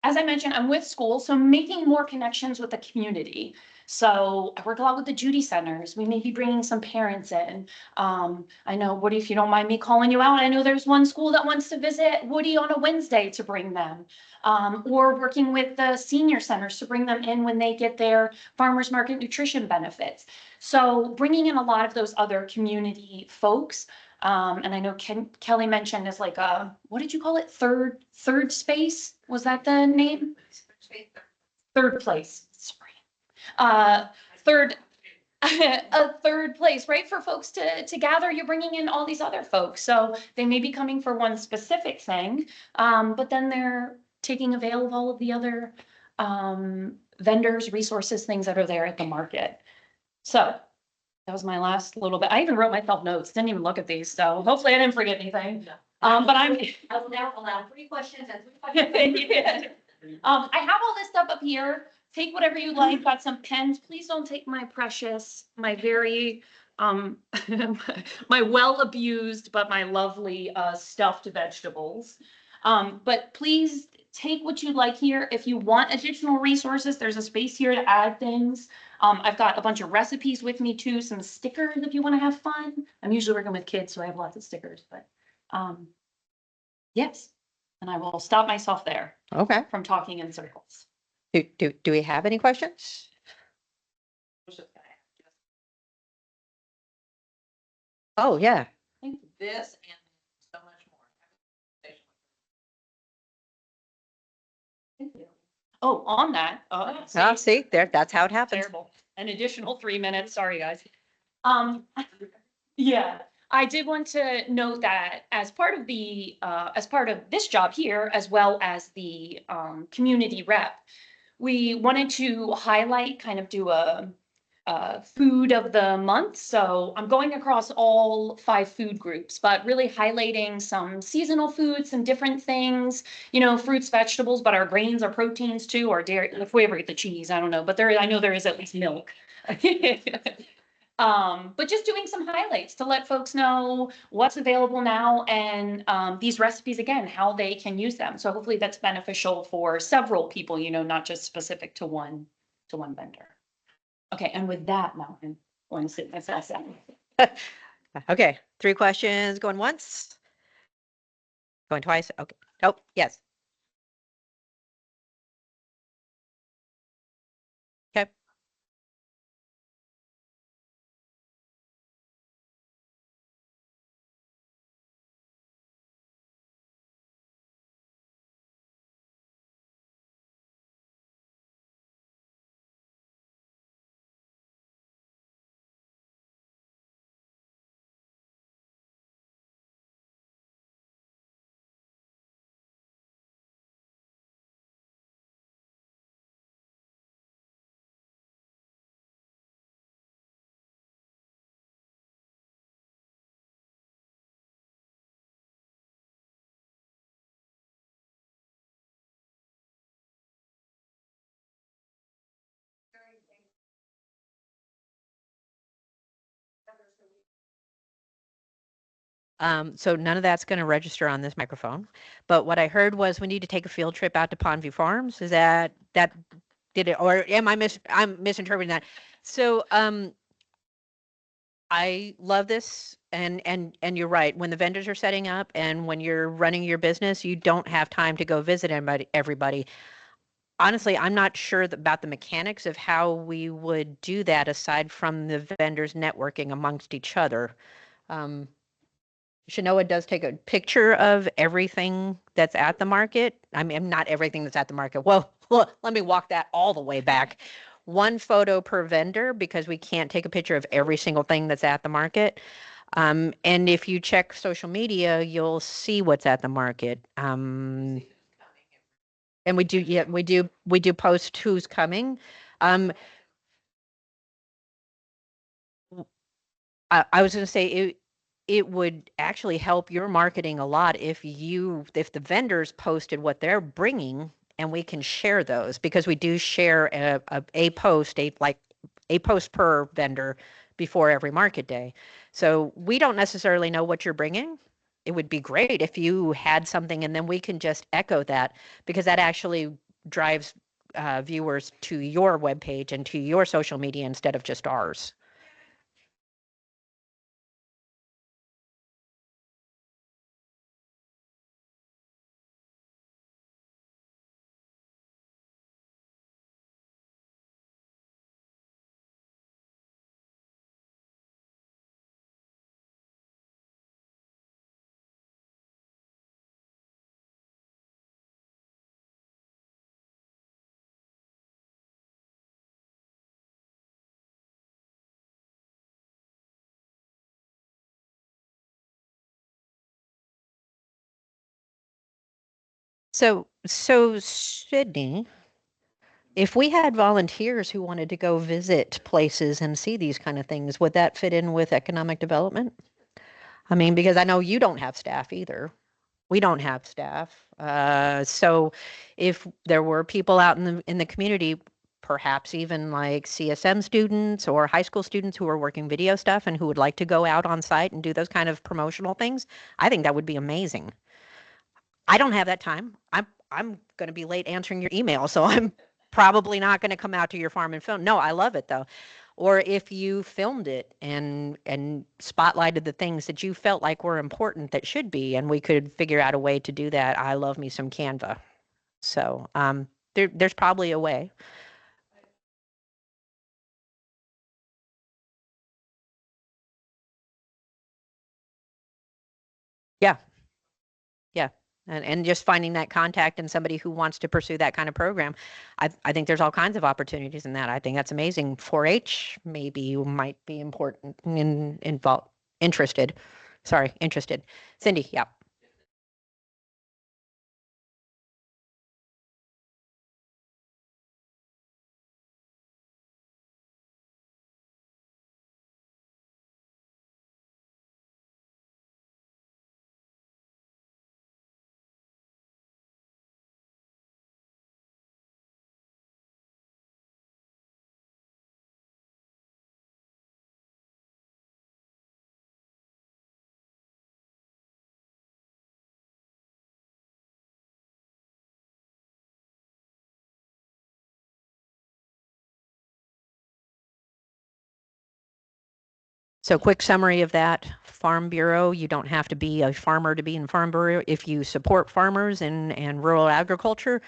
Speaker 2: As I mentioned, I'm with schools, so making more connections with the community. So I work a lot with the Judy centers. We may be bringing some parents in. I know, Woody, if you don't mind me calling you out, I know there's one school that wants to visit Woody on a Wednesday to bring them. Or working with the senior centers to bring them in when they get their farmers market nutrition benefits. So bringing in a lot of those other community folks. And I know Kelly mentioned is like a, what did you call it? Third space? Was that the name? Third place. Third, a third place, right? For folks to gather, you're bringing in all these other folks. So they may be coming for one specific thing, but then they're taking avail of all of the other vendors, resources, things that are there at the market. So that was my last little bit. I even wrote myself notes, didn't even look at these. So hopefully I didn't forget anything. But I will now allow 3 questions and 3 questions. I have all this stuff up here. Take whatever you like. Got some pens. Please don't take my precious, my very, my well abused, but my lovely stuffed vegetables. But please take what you like here. If you want additional resources, there's a space here to add things. I've got a bunch of recipes with me too, some stickers if you want to have fun. I'm usually working with kids, so I have lots of stickers, but yes. And I will stop myself there
Speaker 1: Okay.
Speaker 2: from talking in circles.
Speaker 1: Do we have any questions? Oh, yeah.
Speaker 2: Thank you.
Speaker 3: This and so much more.
Speaker 2: Thank you. Oh, on that,
Speaker 1: See, that's how it happens.
Speaker 2: terrible. An additional 3 minutes. Sorry, guys. Yeah, I did want to note that as part of this job here, as well as the community rep, we wanted to highlight, kind of do a food of the month. So I'm going across all 5 food groups, but really highlighting some seasonal foods, some different things, fruits, vegetables, but our grains, our proteins too, or dairy, if we ever get the cheese, I don't know, but I know there is at least milk. But just doing some highlights to let folks know what's available now and these recipes, again, how they can use them. So hopefully that's beneficial for several people, not just specific to one vendor. Okay, and with that, now I'm going to sit myself down.
Speaker 1: Okay, 3 questions, going once? Going twice? Okay. Oh, yes. Okay. So none of that's going to register on this microphone. But what I heard was we need to take a field trip out to Pondview Farms. Is that did it, or am I'm misinterpreting that? So I love this, and you're right. When the vendors are setting up and when you're running your business, you don't have time to go visit everybody. Honestly, I'm not sure about the mechanics of how we would do that aside from the vendors networking amongst each other. Shanoa does take a picture of everything that's at the market. I mean, not everything that's at the market. Well, let me walk that all the way back. 1 photo per vendor because we can't take a picture of every single thing that's at the market. And if you check social media, you'll see what's at the market. And we do post who's coming. I was going to say it would actually help your marketing a lot if the vendors posted what they're bringing and we can share those because we do share a post a post per vendor before every market day. So we don't necessarily know what you're bringing. It would be great if you had something and then we can just echo that because that actually drives viewers to your webpage and to your social media instead of just ours. So Sydney, if we had volunteers who wanted to go visit places and see these kind of things, would that fit in with economic development? I mean, because I know you don't have staff either. We don't have staff. So if there were people out in the community, perhaps even like CSM students or high school students who are working video stuff and who would like to go out on site and do those kind of promotional things, I think that would be amazing. I don't have that time. I'm going to be late answering your email, so I'm probably not going to come out to your farm and film. No, I love it though. Or if you filmed it and spotlighted the things that you felt like were important that should be, and we could figure out a way to do that. I love me some Canva. So there's probably a way. Yeah, yeah. And just finding that contact and somebody who wants to pursue that kind of program. I think there's all kinds of opportunities in that. I think that's amazing. 4-H maybe might be important involved interested. Sorry, interested. Cindy, yeah. So quick summary of that, Farm Bureau, you don't have to be a farmer to be in Farm Bureau. If you support farmers and rural agriculture,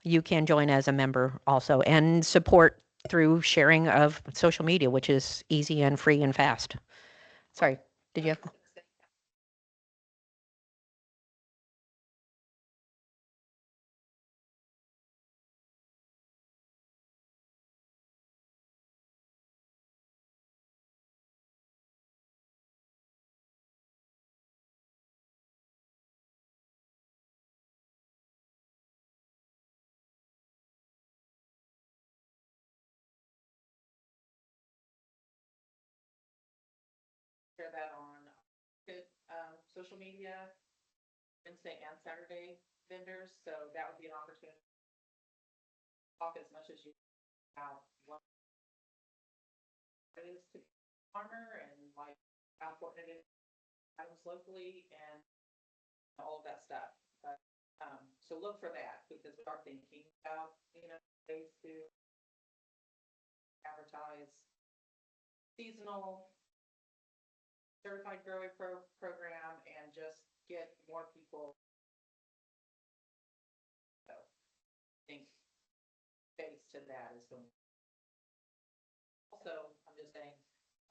Speaker 1: you can join as a member also and support through sharing of social media, which is easy and free and fast. Sorry, did you have?
Speaker 3: Share that on social media, Wednesday and Saturday vendors. So that would be an opportunity to talk as much as you about what it is to be a farmer and like how important it is items locally and all of that stuff. But so look for that because we are thinking about ways to advertise seasonal certified growing program and just get more people. So I think face to that is going. Also, I'm just saying,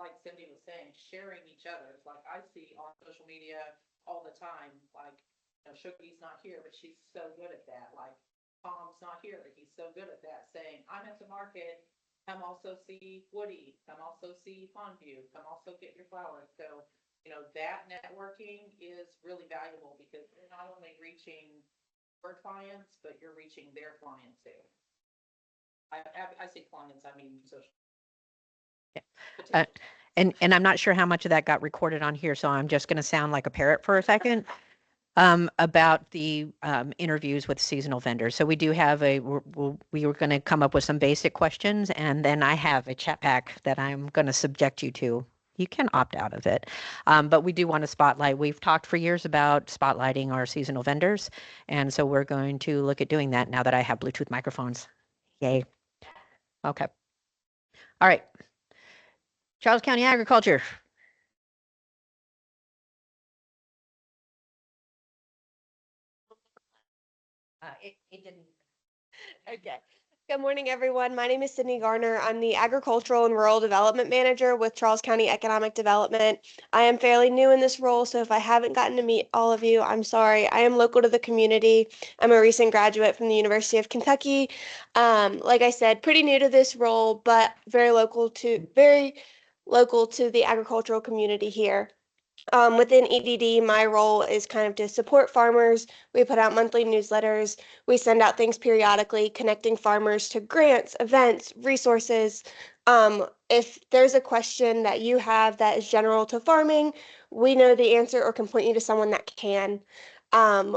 Speaker 3: like Cindy was saying, sharing each other. Like I see on social media all the time, like Shogi's not here, but she's so good at that. Like Tom's not here, but he's so good at that. Saying I'm at the market. Come also see Woody. Come also see Fondview. Come also get your flowers. So that networking is really valuable because you're not only reaching your clients, but you're reaching their clients too. I say clients, I mean social.
Speaker 1: Uh, and I'm not sure how much of that got recorded on here, so I'm just going to sound like a parrot for a second. About the interviews with seasonal vendors. So we do have we were going to come up with some basic questions, and then I have a chat pack that I'm going to subject you to. You can opt out of it. But we do want to spotlight. We've talked for years about spotlighting our seasonal vendors, and so we're going to look at doing that now that I have Bluetooth microphones. Yay. Okay. All right. Charles County Agriculture. It didn't.
Speaker 4: Okay. Good morning, everyone. My name is Sydney Garner. I'm the Agricultural and Rural Development Manager with Charles County Economic Development. I am fairly new in this role, so if I haven't gotten to meet all of you, I'm sorry. I am local to the community. I'm a recent graduate from the University of Kentucky. Like I said, pretty new to this role, but very local to the agricultural community here. Within EDD, my role is kind of to support farmers. We put out monthly newsletters. We send out things periodically, connecting farmers to grants, events, resources. If there's a question that you have that is general to farming, we know the answer or can point you to someone that can.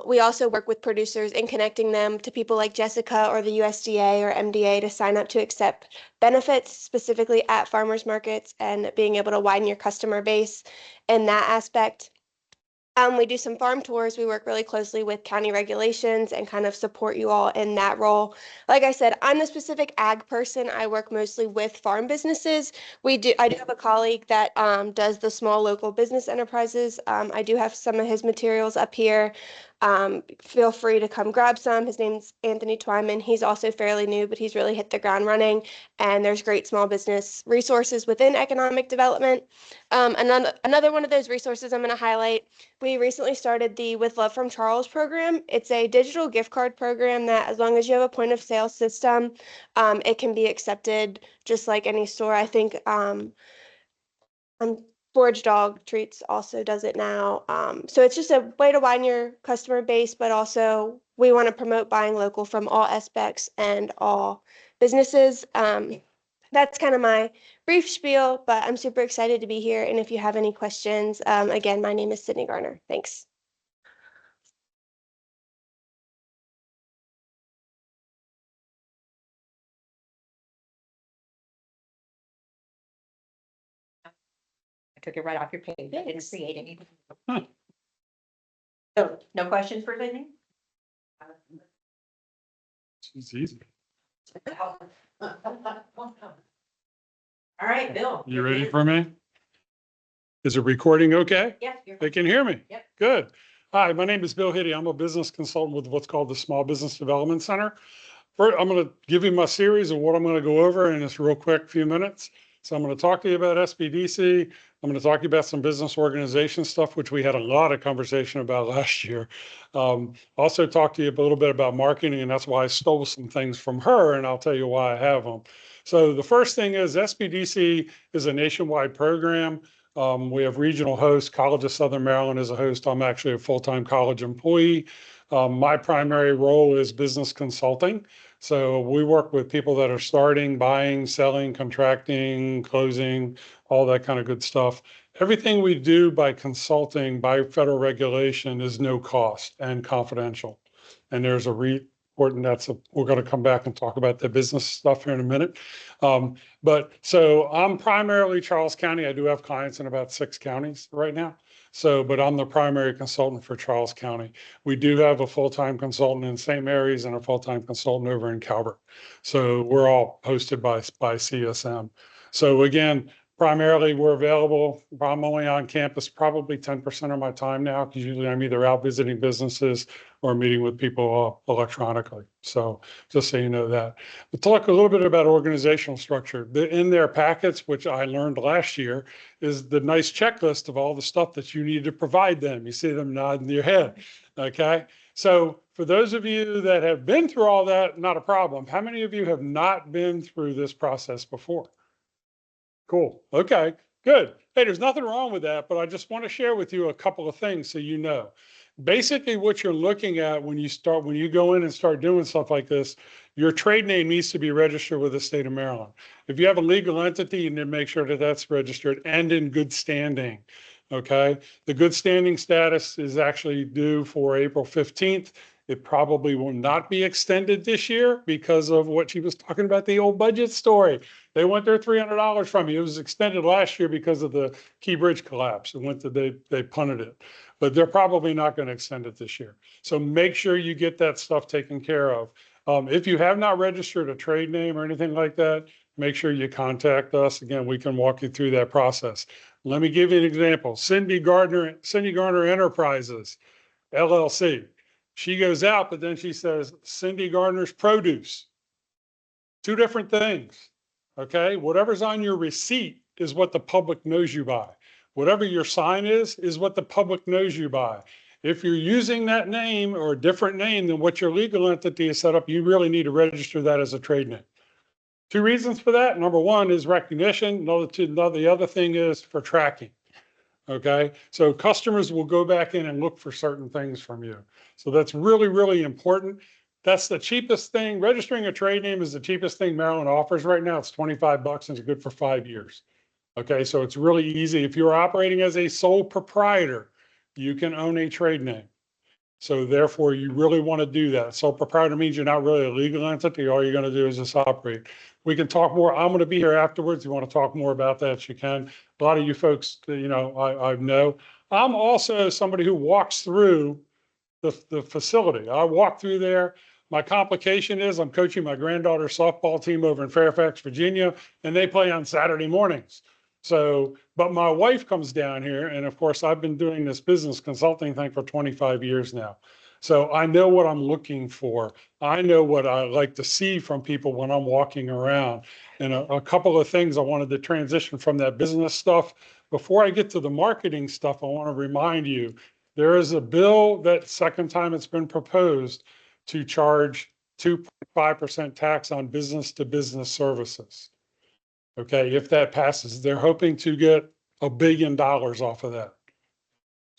Speaker 4: We also work with producers in connecting them to people like Jessica or the USDA or MDA to sign up to accept benefits specifically at farmers markets and being able to widen your customer base in that aspect. We do some farm tours. We work really closely with county regulations and kind of support you all in that role. Like I said, I'm the specific ag person. I work mostly with farm businesses. I do have a colleague that does the small local business enterprises. I do have some of his materials up here. Feel free to come grab some. His name's Anthony Twyman. He's also fairly new, but he's really hit the ground running. And there's great small business resources within economic development. Another one of those resources I'm going to highlight, we recently started the With Love from Charles program. It's a digital gift card program that, as long as you have a point of sale system, it can be accepted just like any store. I think Forage Dog Treats also does it now. So it's just a way to widen your customer base, but also we want to promote buying local from all aspects and all businesses. That's kind of my brief spiel, but I'm super excited to be here. And if you have any questions, again, my name is Sydney Garner. Thanks.
Speaker 1: I took it right off your page. I didn't
Speaker 4: Thanks.
Speaker 1: create anything. So, no questions for Sydney?
Speaker 5: It's easy.
Speaker 1: All right, Bill.
Speaker 5: You ready for me? Is it recording okay?
Speaker 1: Yes, you're.
Speaker 5: They can hear me?
Speaker 1: Yep.
Speaker 5: Good. Hi, my name is Bill Hitte. I'm a business consultant with what's called the Small Business Development Center. First, I'm going to give you my series of what I'm going to go over in this real quick few minutes. So I'm going to talk to you about SBDC. I'm going to talk to you about some business organization stuff, which we had a lot of conversation about last year. Also talk to you a little bit about marketing, and that's why I stole some things from her, and I'll tell you why I have them. So the first thing is SBDC is a nationwide program. We have regional hosts. College of Southern Maryland is a host. I'm actually a full-time college employee. My primary role is business consulting. So we work with people that are starting, buying, selling, contracting, closing, all that kind of good stuff. Everything we do by consulting by federal regulation is no cost and confidential. And there's a report, and we're going to come back and talk about the business stuff here in a minute. But so I'm primarily Charles County. I do have clients in about 6 counties right now. But I'm the primary consultant for Charles County. We do have a full-time consultant in St. Mary's and a full-time consultant over in Calvert. So we're all hosted by CSM. So again, primarily we're available. I'm only on campus probably 10% of my time now, because usually I'm either out visiting businesses or meeting with people electronically. So just so you know that. But talk a little bit about organizational structure. In their packets, which I learned last year, is the nice checklist of all the stuff that you need to provide them. You see them nodding their head, okay? So for those of you that have been through all that, not a problem. How many of you have not been through this process before? Cool, okay, good. Hey, there's nothing wrong with that, but I just want to share with you a couple of things so you know. Basically, what you're looking at when you go in and start doing stuff like this, your trade name needs to be registered with the state of Maryland. If you have a legal entity, you need to make sure that that's registered and in good standing. Okay, the good standing status is actually due for April 15th. It probably will not be extended this year because of what she was talking about, the old budget story. They want their $300 from you. It was extended last year because of the Key Bridge collapse. They punted it, but they're probably not going to extend it this year. So make sure you get that stuff taken care of. If you have not registered a trade name or anything like that, make sure you contact us. Again, we can walk you through that process. Let me give you an example. Cindy Garner Enterprises, LLC. She goes out, but then she says, Cindy Garner's Produce. 2 different things, okay? Whatever's on your receipt is what the public knows you by. Whatever your sign is what the public knows you by. If you're using that name or a different name than what your legal entity is set up, you really need to register that as a trade name. 2 reasons for that. Number 1 is recognition. The other thing is for tracking. Okay, so customers will go back in and look for certain things from you. So that's really, really important. That's the cheapest thing. Registering a trade name is the cheapest thing Maryland offers right now. It's $25 and it's good for 5 years. Okay, so it's really easy. If you're operating as a sole proprietor, you can own a trade name. So therefore, you really want to do that. Sole proprietor means you're not really a legal entity. All you're going to do is just operate. We can talk more. I'm going to be here afterwards. If you want to talk more about that, you can. A lot of you folks, I know. I'm also somebody who walks through the facility. I walk through there. My complication is I'm coaching my granddaughter's softball team over in Fairfax, Virginia, and they play on Saturday mornings. So, but my wife comes down here, and of course, I've been doing this business consulting thing for 25 years now. So I know what I'm looking for. I know what I like to see from people when I'm walking around. And a couple of things I wanted to transition from that business stuff. Before I get to the marketing stuff, I want to remind you, there is a bill that second time it's been proposed to charge 2.5% tax on business to business services. Okay, if that passes, they're hoping to get $1 billion off of that.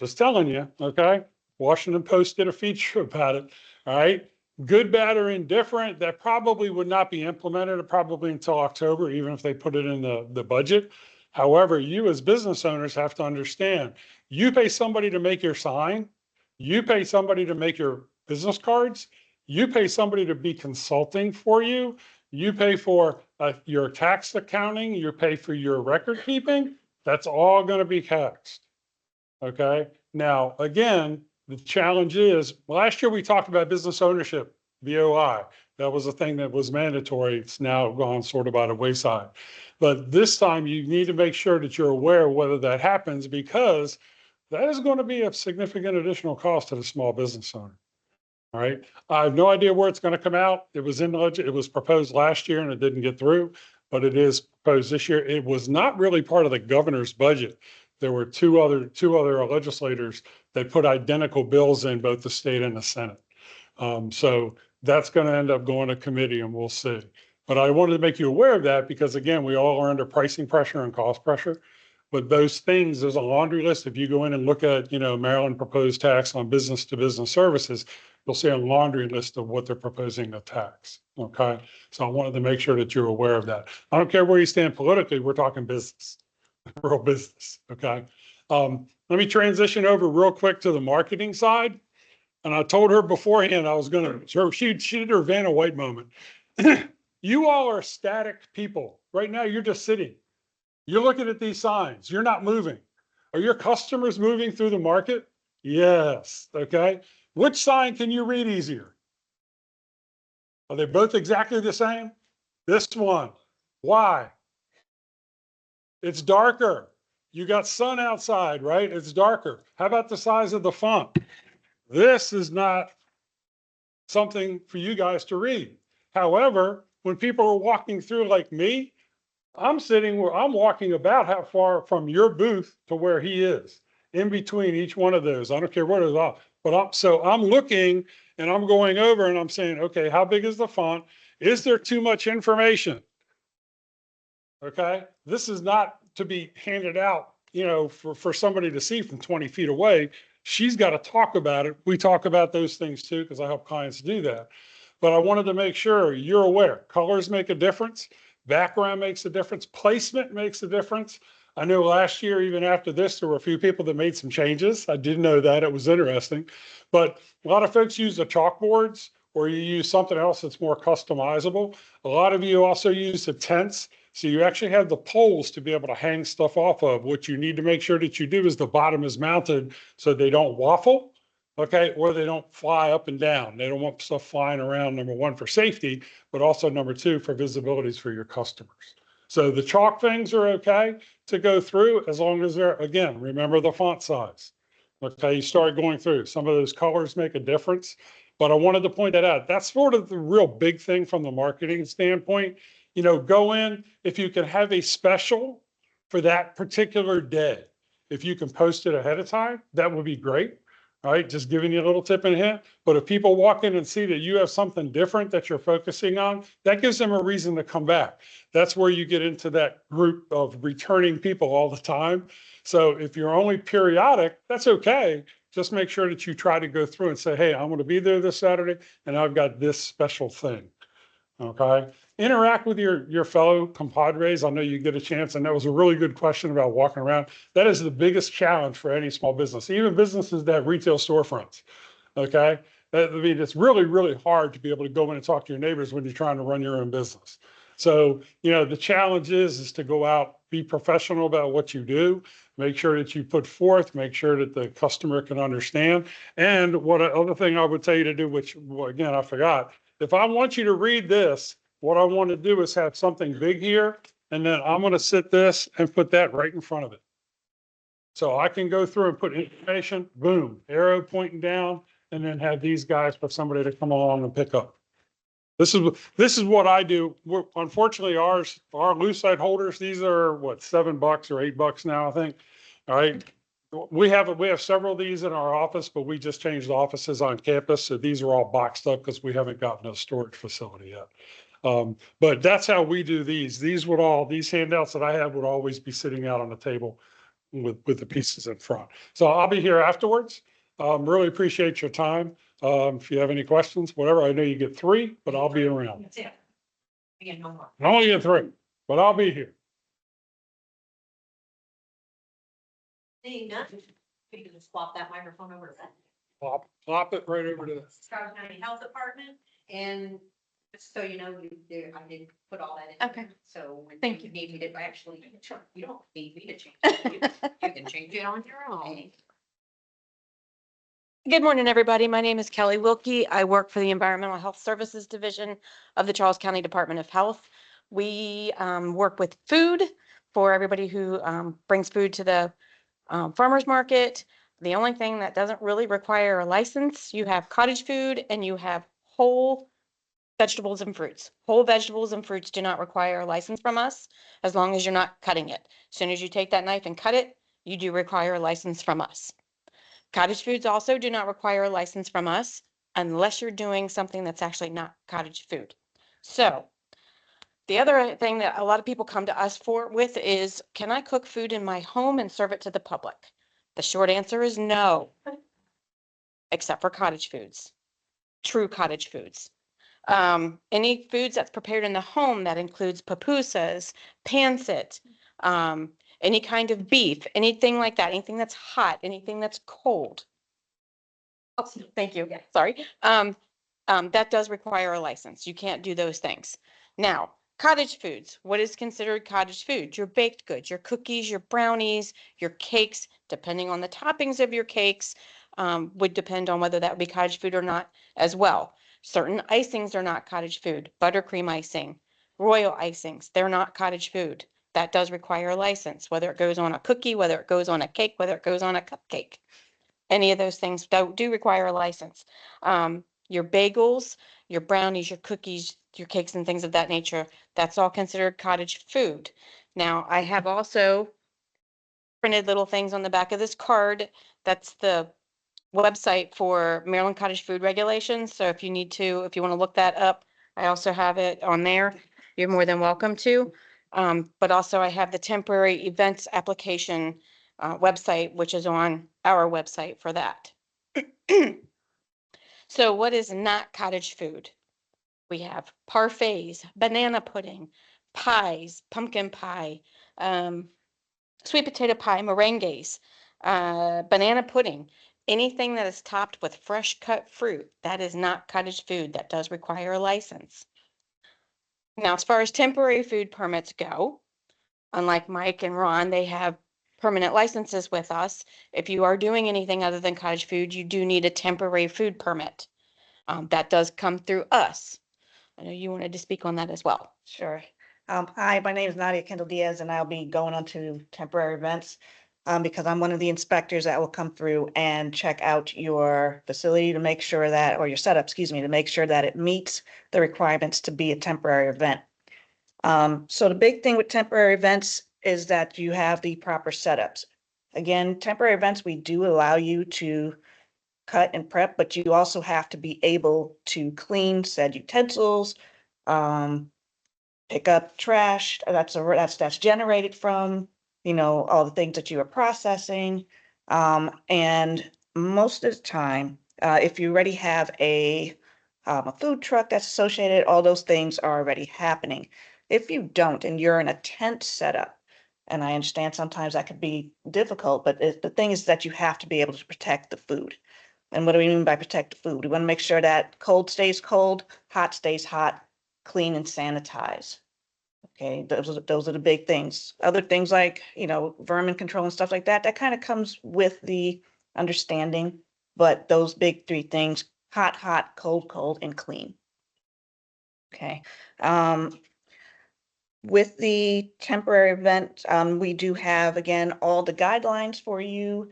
Speaker 5: Just telling you, okay? Washington Post did a feature about it. All right. Good, bad, or indifferent, that probably would not be implemented probably until October, even if they put it in the budget. However, you as business owners have to understand, you pay somebody to make your sign, you pay somebody to make your business cards, you pay somebody to be consulting for you, you pay for your tax accounting, you pay for your record keeping, that's all going to be taxed. Okay. Now, again, the challenge is last year we talked about business ownership, BOI. That was a thing that was mandatory. It's now gone sort of by the wayside. But this time you need to make sure that you're aware of whether that happens, because that is going to be a significant additional cost to the small business owner. All right. I have no idea where it's going to come out. It was in the budget. It was proposed last year and it didn't get through, but it is proposed this year. It was not really part of the governor's budget. There were two other legislators that put identical bills in both the state and the Senate. So that's going to end up going to committee and we'll see. But I wanted to make you aware of that because, again, we all are under pricing pressure and cost pressure. But those things, there's a laundry list. If you go in and look at, Maryland proposed tax on business to business services, you'll see a laundry list of what they're proposing to tax. Okay. So I wanted to make sure that you're aware of that. I don't care where you stand politically. We're talking business. Real business. Okay. Let me transition over real quick to the marketing side. And I told her beforehand I was going to, she did her Vanna White moment. You all are static people. Right now, you're just sitting. You're looking at these signs. You're not moving. Are your customers moving through the market? Yes. Okay. Which sign can you read easier? Are they both exactly the same? This one. Why? It's darker. You got sun outside, right? It's darker. How about the size of the font? This is not something for you guys to read. However, when people are walking through like me, I'm walking about how far from your booth to where he is, in between each one of those. I don't care what it is, but so I'm looking and I'm going over and I'm saying, okay, how big is the font? Is there too much information? Okay, this is not to be handed out, for somebody to see from 20 feet away. She's got to talk about it. We talk about those things too, because I help clients do that. But I wanted to make sure you're aware. Colors make a difference. Background makes a difference. Placement makes a difference. I know last year, even after this, there were a few people that made some changes. I didn't know that. It was interesting. But a lot of folks use the chalkboards, or you use something else that's more customizable. A lot of you also use the tents. So you actually have the poles to be able to hang stuff off of. What you need to make sure that you do is the bottom is mounted so they don't waffle, okay, or they don't fly up and down. They don't want stuff flying around, number one, for safety, but also number two, for visibilities for your customers. So the chalk things are okay to go through as long as they're, again, remember the font size. Okay, you start going through. Some of those colors make a difference, but I wanted to point that out. That's sort of the real big thing from the marketing standpoint. Go in, if you can have a special for that particular day, if you can post it ahead of time, that would be great. All right, just giving you a little tip and hint. But if people walk in and see that you have something different that you're focusing on, that gives them a reason to come back. That's where you get into that group of returning people all the time. So if you're only periodic, that's okay. Just make sure that you try to go through and say, hey, I'm going to be there this Saturday and I've got this special thing. Okay. Interact with your fellow compadres. I know you get a chance, and that was a really good question about walking around. That is the biggest challenge for any small business, even businesses that have retail storefronts. Okay. It's really, really hard to be able to go in and talk to your neighbors when you're trying to run your own business. So, the challenge is to go out be professional about what you do, make sure that you put forth, make sure that the customer can understand. And what other thing I would tell you to do, which well, again, I forgot, if I want you to read this, what I want to do is have something big here, and then I'm going to sit this and put that right in front of it. So I can go through and put information, boom, arrow pointing down, and then have these guys for somebody to come along and pick up. This is what I do. Unfortunately, our lucite holders, these are what, $7 or $8 now, I think. All right. We have several of these in our office, but we just changed offices on campus. So these are all boxed up because we haven't gotten a storage facility yet. But that's how we do these. These handouts that I have would always be sitting out on the table with the pieces in front. So I'll be here afterwards. Really appreciate your time. If you have any questions, whatever, I know you get 3, but I'll be around.
Speaker 3: That's it. Yeah, no more.
Speaker 5: I only get 3, but I'll be here.
Speaker 3: Seeing none, we can just swap that microphone over to that.
Speaker 5: Plop it right over to the.
Speaker 3: Scott County Health Department, and just so you know, I did put all that in.
Speaker 2: Okay.
Speaker 3: there. So when
Speaker 2: Thank
Speaker 3: you
Speaker 2: you.
Speaker 3: need me to actually, you don't need me to change it. You can change it on your own.
Speaker 6: Good morning, everybody. My name is Kelly Wilkey. I work for the Environmental Health Services Division of the Charles County Department of Health. We work with food for everybody who brings food to the farmer's market. The only thing that doesn't really require a license, you have cottage food and you have whole vegetables and fruits. Whole vegetables and fruits do not require a license from us as long as you're not cutting it. As soon as you take that knife and cut it, you do require a license from us. Cottage foods also do not require a license from us unless you're doing something that's actually not cottage food. So the other thing that a lot of people come to us with is, can I cook food in my home and serve it to the public? The short answer is no, except for cottage foods, true cottage foods. Any foods that's prepared in the home that includes pupusas, pancit, any kind of beef, anything like that, anything that's hot, anything that's cold. Oh, thank you. Sorry. That does require a license. You can't do those things. Now, cottage foods. What is considered cottage food? Your baked goods, your cookies, your brownies, your cakes, depending on the toppings of your cakes, would depend on whether that would be cottage food or not as well. Certain icings are not cottage food. Buttercream icing, royal icings, they're not cottage food. That does require a license, whether it goes on a cookie, whether it goes on a cake, whether it goes on a cupcake. Any of those things do require a license. Your bagels, your brownies, your cookies, your cakes and things of that nature, that's all considered cottage food. Now, I have also printed little things on the back of this card. That's the website for Maryland Cottage Food Regulations. So if you want to look that up, I also have it on there. You're more than welcome to. But also I have the temporary events application website, which is on our website for that. So what is not cottage food? We have parfaits, banana pudding, pies, pumpkin pie, sweet potato pie, meringues, banana pudding, anything that is topped with fresh cut fruit, that is not cottage food. That does require a license. Now, as far as temporary food permits go, unlike Mike and Ron, they have permanent licenses with us. If you are doing anything other than cottage food, you do need a temporary food permit. That does come through us. I know you wanted to speak on that as well.
Speaker 7: Sure. Hi, my name is Nadia Kendall Diaz, and I'll be going on to temporary events because I'm one of the inspectors that will come through and check out your facility to make sure that, or your setup, excuse me, to make sure that it meets the requirements to be a temporary event. So the big thing with temporary events is that you have the proper setups. Again, temporary events, we do allow you to cut and prep, but you also have to be able to clean said utensils, pick up trash that's generated from, all the things that you are processing. And most of the time, if you already have a food truck that's associated, all those things are already happening. If you don't, and you're in a tent setup, and I understand sometimes that could be difficult, but the thing is that you have to be able to protect the food. And what do we mean by protect the food? We want to make sure that cold stays cold, hot stays hot, clean and sanitize. Okay, those are the big things. Other things like, vermin control and stuff like that, that kind of comes with the understanding. But those big three things, hot, hot, cold, cold, and clean. Okay. With the temporary event, we do have, again, all the guidelines for you.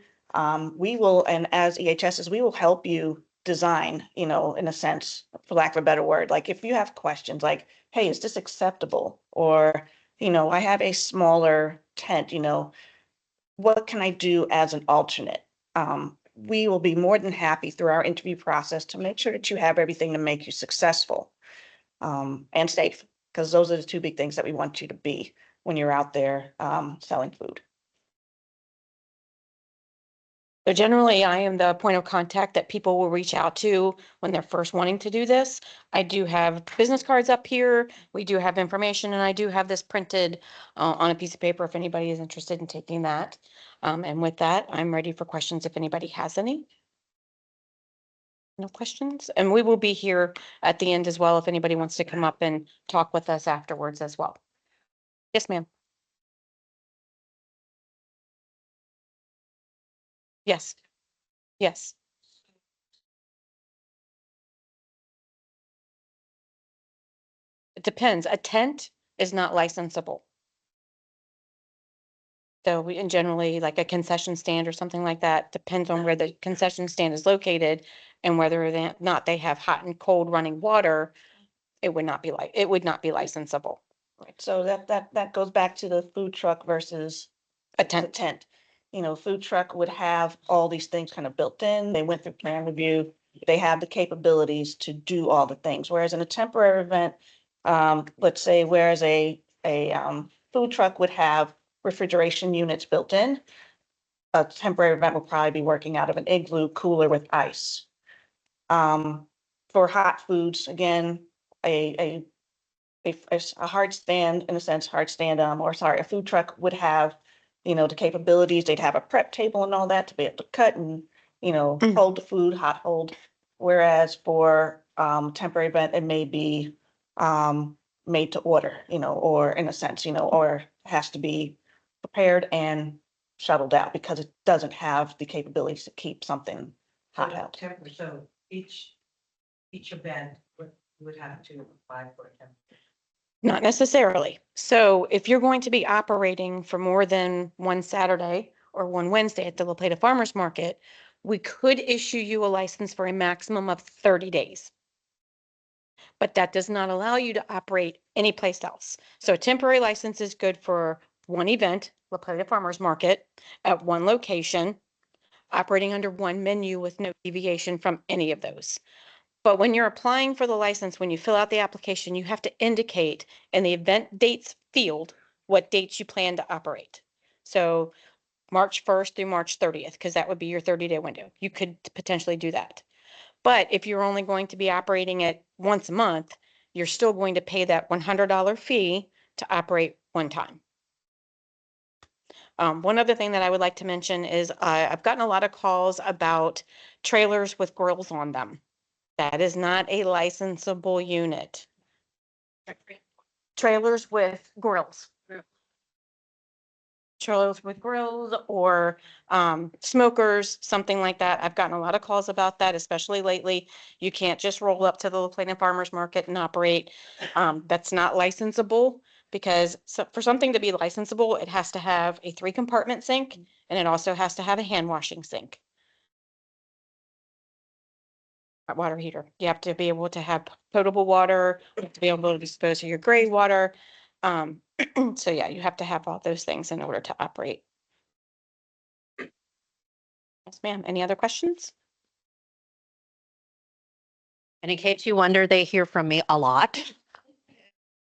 Speaker 7: We will, and as EHSs, we will help you design, in a sense, for lack of a better word. Like if you have questions like, hey, is this acceptable? Or, I have a smaller tent, what can I do as an alternate? We will be more than happy through our interview process to make sure that you have everything to make you successful and safe, because those are the two big things that we want you to be when you're out there selling food.
Speaker 6: So generally, I am the point of contact that people will reach out to when they're first wanting to do this. I do have business cards up here. We do have information, and I do have this printed on a piece of paper if anybody is interested in taking that. And with that, I'm ready for questions if anybody has any. No questions? And we will be here at the end as well if anybody wants to come up and talk with us afterwards as well. Yes, ma'am. Yes. Yes. It depends. A tent is not licensable. So we, and generally like a concession stand or something like that, depends on where the concession stand is located and whether or not they have hot and cold running water, it would not be licensable.
Speaker 7: Right, so that goes back to the food truck versus
Speaker 6: A
Speaker 7: the
Speaker 6: tent.
Speaker 7: tent. Food truck would have all these things kind of built in. They went through plan review. They have the capabilities to do all the things. Whereas in a temporary event, let's say, whereas a food truck would have refrigeration units built in, a temporary event will probably be working out of an igloo cooler with ice. For hot foods, again, a hard stand, in a sense, a food truck would have, the capabilities, they'd have a prep table and all that to be able to cut and, hold the food, hot hold. Whereas for, temporary event, it may be, made to order, or in a sense, or has to be prepared and shuttled out because it doesn't have the capabilities to keep something hot out.
Speaker 3: So each event would have to apply for a temp.
Speaker 6: Not necessarily. So if you're going to be operating for more than one Saturday or one Wednesday at the La Plata Farmers Market, we could issue you a license for a maximum of 30 days. But that does not allow you to operate anyplace else. So a temporary license is good for one event, La Plata Farmers Market, at one location, operating under one menu with no deviation from any of those. But when you're applying for the license, when you fill out the application, you have to indicate in the event dates field what dates you plan to operate. So March 1st through March 30th, because that would be your 30-day window. You could potentially do that. But if you're only going to be operating it once a month, you're still going to pay that $100 fee to operate one time. One other thing that I would like to mention is I've gotten a lot of calls about trailers with grills on them. That is not a licensable unit. Trailers with grills. Trailers with grills or smokers, something like that. I've gotten a lot of calls about that, especially lately. You can't just roll up to the La Plata Farmers Market and operate. That's not licensable because for something to be licensable, it has to have a 3-compartment sink and it also has to have a hand washing sink. Water heater. You have to be able to have potable water, you have to be able to dispose of your gray water. So yeah, you have to have all those things in order to operate. Yes, ma'am. Any other questions?
Speaker 1: And in case you wonder, they hear from me a lot.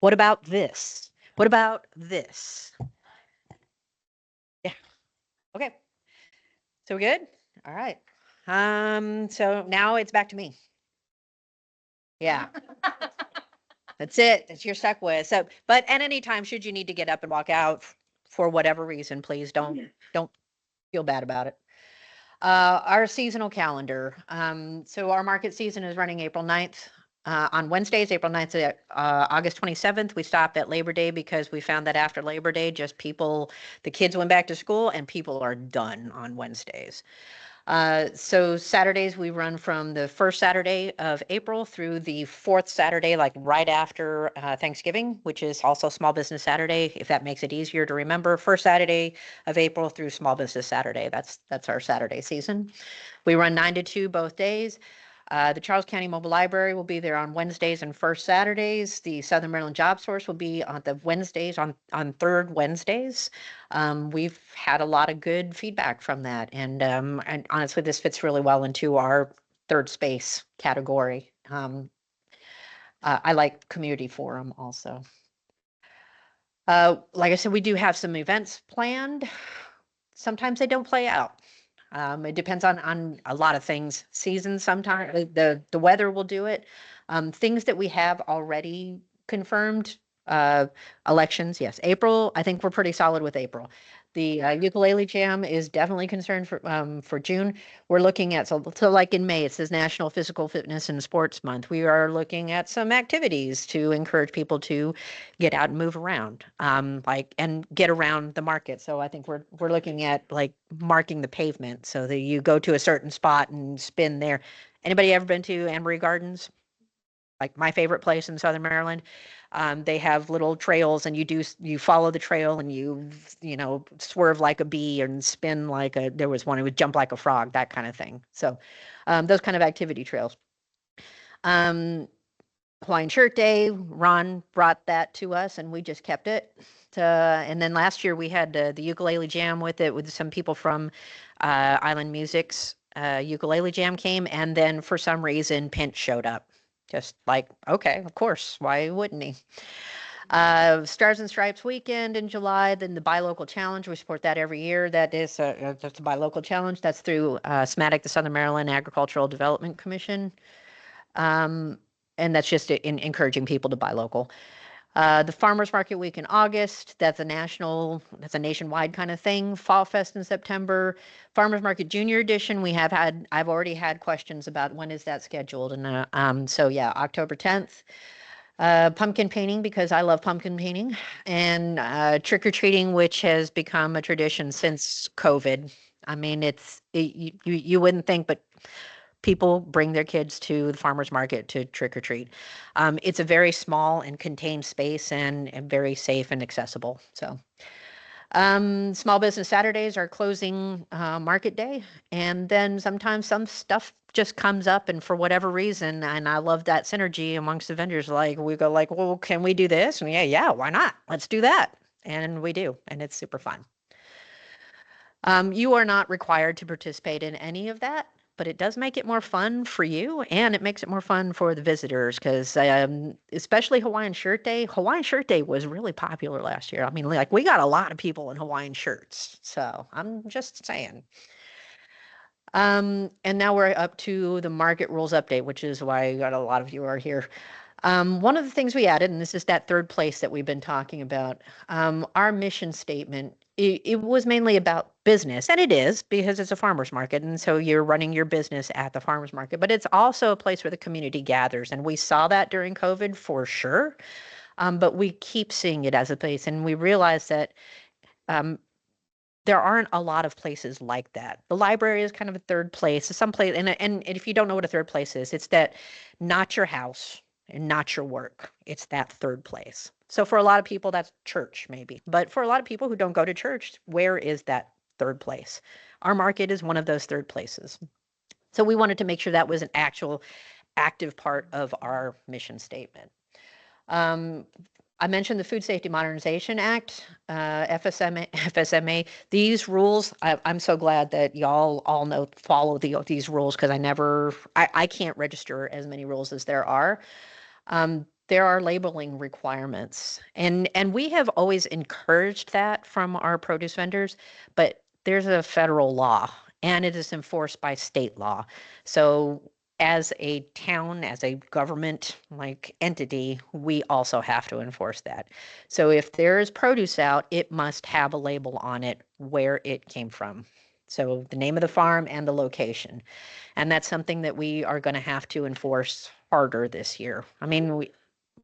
Speaker 1: What about this? What about this? Yeah. Okay. So we good? All right. So now it's back to me. Yeah. That's it. That's you're stuck with. So, but at any time, should you need to get up and walk out for whatever reason, please don't feel bad about it. Our seasonal calendar. So our market season is running April 9th On Wednesdays, April 9th to August 27th, we stop at Labor Day because we found that after Labor Day, just people, the kids went back to school and people are done on Wednesdays. So Saturdays, we run from the first Saturday of April through the fourth Saturday, like right after Thanksgiving, which is also Small Business Saturday, if that makes it easier to remember. First Saturday of April through Small Business Saturday. That's our Saturday season. We run 9 to 2 both days. The Charles County Mobile Library will be there on Wednesdays and first Saturdays. The Southern Maryland Job Source will be on the Wednesdays, on third Wednesdays. We've had a lot of good feedback from that. And honestly, this fits really well into our third space category. I like community forum also. Like I said, we do have some events planned. Sometimes they don't play out. It depends on a lot of things. Seasons, sometimes the weather will do it. Things that we have already confirmed, elections, yes. April, I think we're pretty solid with April. The ukulele jam is definitely concerned for June. We're looking at, so like in May, it says National Physical Fitness and Sports Month. We are looking at some activities to encourage people to get out and move around, and get around the market. So I think we're looking at like marking the pavement so that you go to a certain spot and spin there. Anybody ever been to Anne Marie Gardens? Like my favorite place in Southern Maryland. They have little trails and you follow the trail and you swerve like a bee and spin like there was one who would jump like a frog, that kind of thing. So those kind of activity trails. Hawaiian Shirt Day, Ron brought that to us and we just kept it. And then last year we had the ukulele jam with it with some people from Island Music's ukulele jam came, and then for some reason Pinch showed up. Just like, okay, of course, why wouldn't he? Stars and Stripes weekend in July, then the Buy Local Challenge. We support that every year. That's a Buy Local Challenge. That's through SMATIC, the Southern Maryland Agricultural Development Commission. And that's just encouraging people to buy local. The Farmers Market Week in August, that's a nationwide kind of thing. Fall Fest in September. Farmers Market Junior Edition, I've already had questions about when is that scheduled. And so yeah, October 10th. Pumpkin painting, because I love pumpkin painting. And trick-or-treating, which has become a tradition since COVID. I mean, you wouldn't think, but people bring their kids to the farmer's market to trick or treat. It's a very small and contained space and very safe and accessible. So Small Business Saturdays are closing market day. And then sometimes some stuff just comes up, and for whatever reason, and I love that synergy amongst the vendors, like we go like, well, can we do this? And yeah, why not? Let's do that. And we do, and it's super fun. You are not required to participate in any of that, but it does make it more fun for you, and it makes it more fun for the visitors, because especially Hawaiian Shirt Day. Hawaiian Shirt Day was really popular last year. I mean, like we got a lot of people in Hawaiian shirts, so I'm just saying. And now we're up to the market rules update, which is why I got a lot of you are here. One of the things we added, and this is that third place that we've been talking about, our mission statement, it was mainly about business, and it is because it's a farmer's market, and so you're running your business at the farmer's market, but it's also a place where the community gathers, and we saw that during COVID for sure, but we keep seeing it as a place, and we realize that there aren't a lot of places like that. The library is kind of a third place, some place, and if you don't know what a third place is, it's that not your house and not your work. It's that third place. So for a lot of people, that's church maybe. But for a lot of people who don't go to church, where is that third place? Our market is one of those third places. So we wanted to make sure that was an actual active part of our mission statement. I mentioned the Food Safety Modernization Act, FSMA. These rules, I'm so glad that y'all all follow these rules, because I can't register as many rules as there are. There are labeling requirements, and we have always encouraged that from our produce vendors, but there's a federal law and it is enforced by state law. So as a town, as a government like entity, we also have to enforce that. So if there is produce out, it must have a label on it where it came from. So the name of the farm and the location. And that's something that we are going to have to enforce harder this year. I mean, we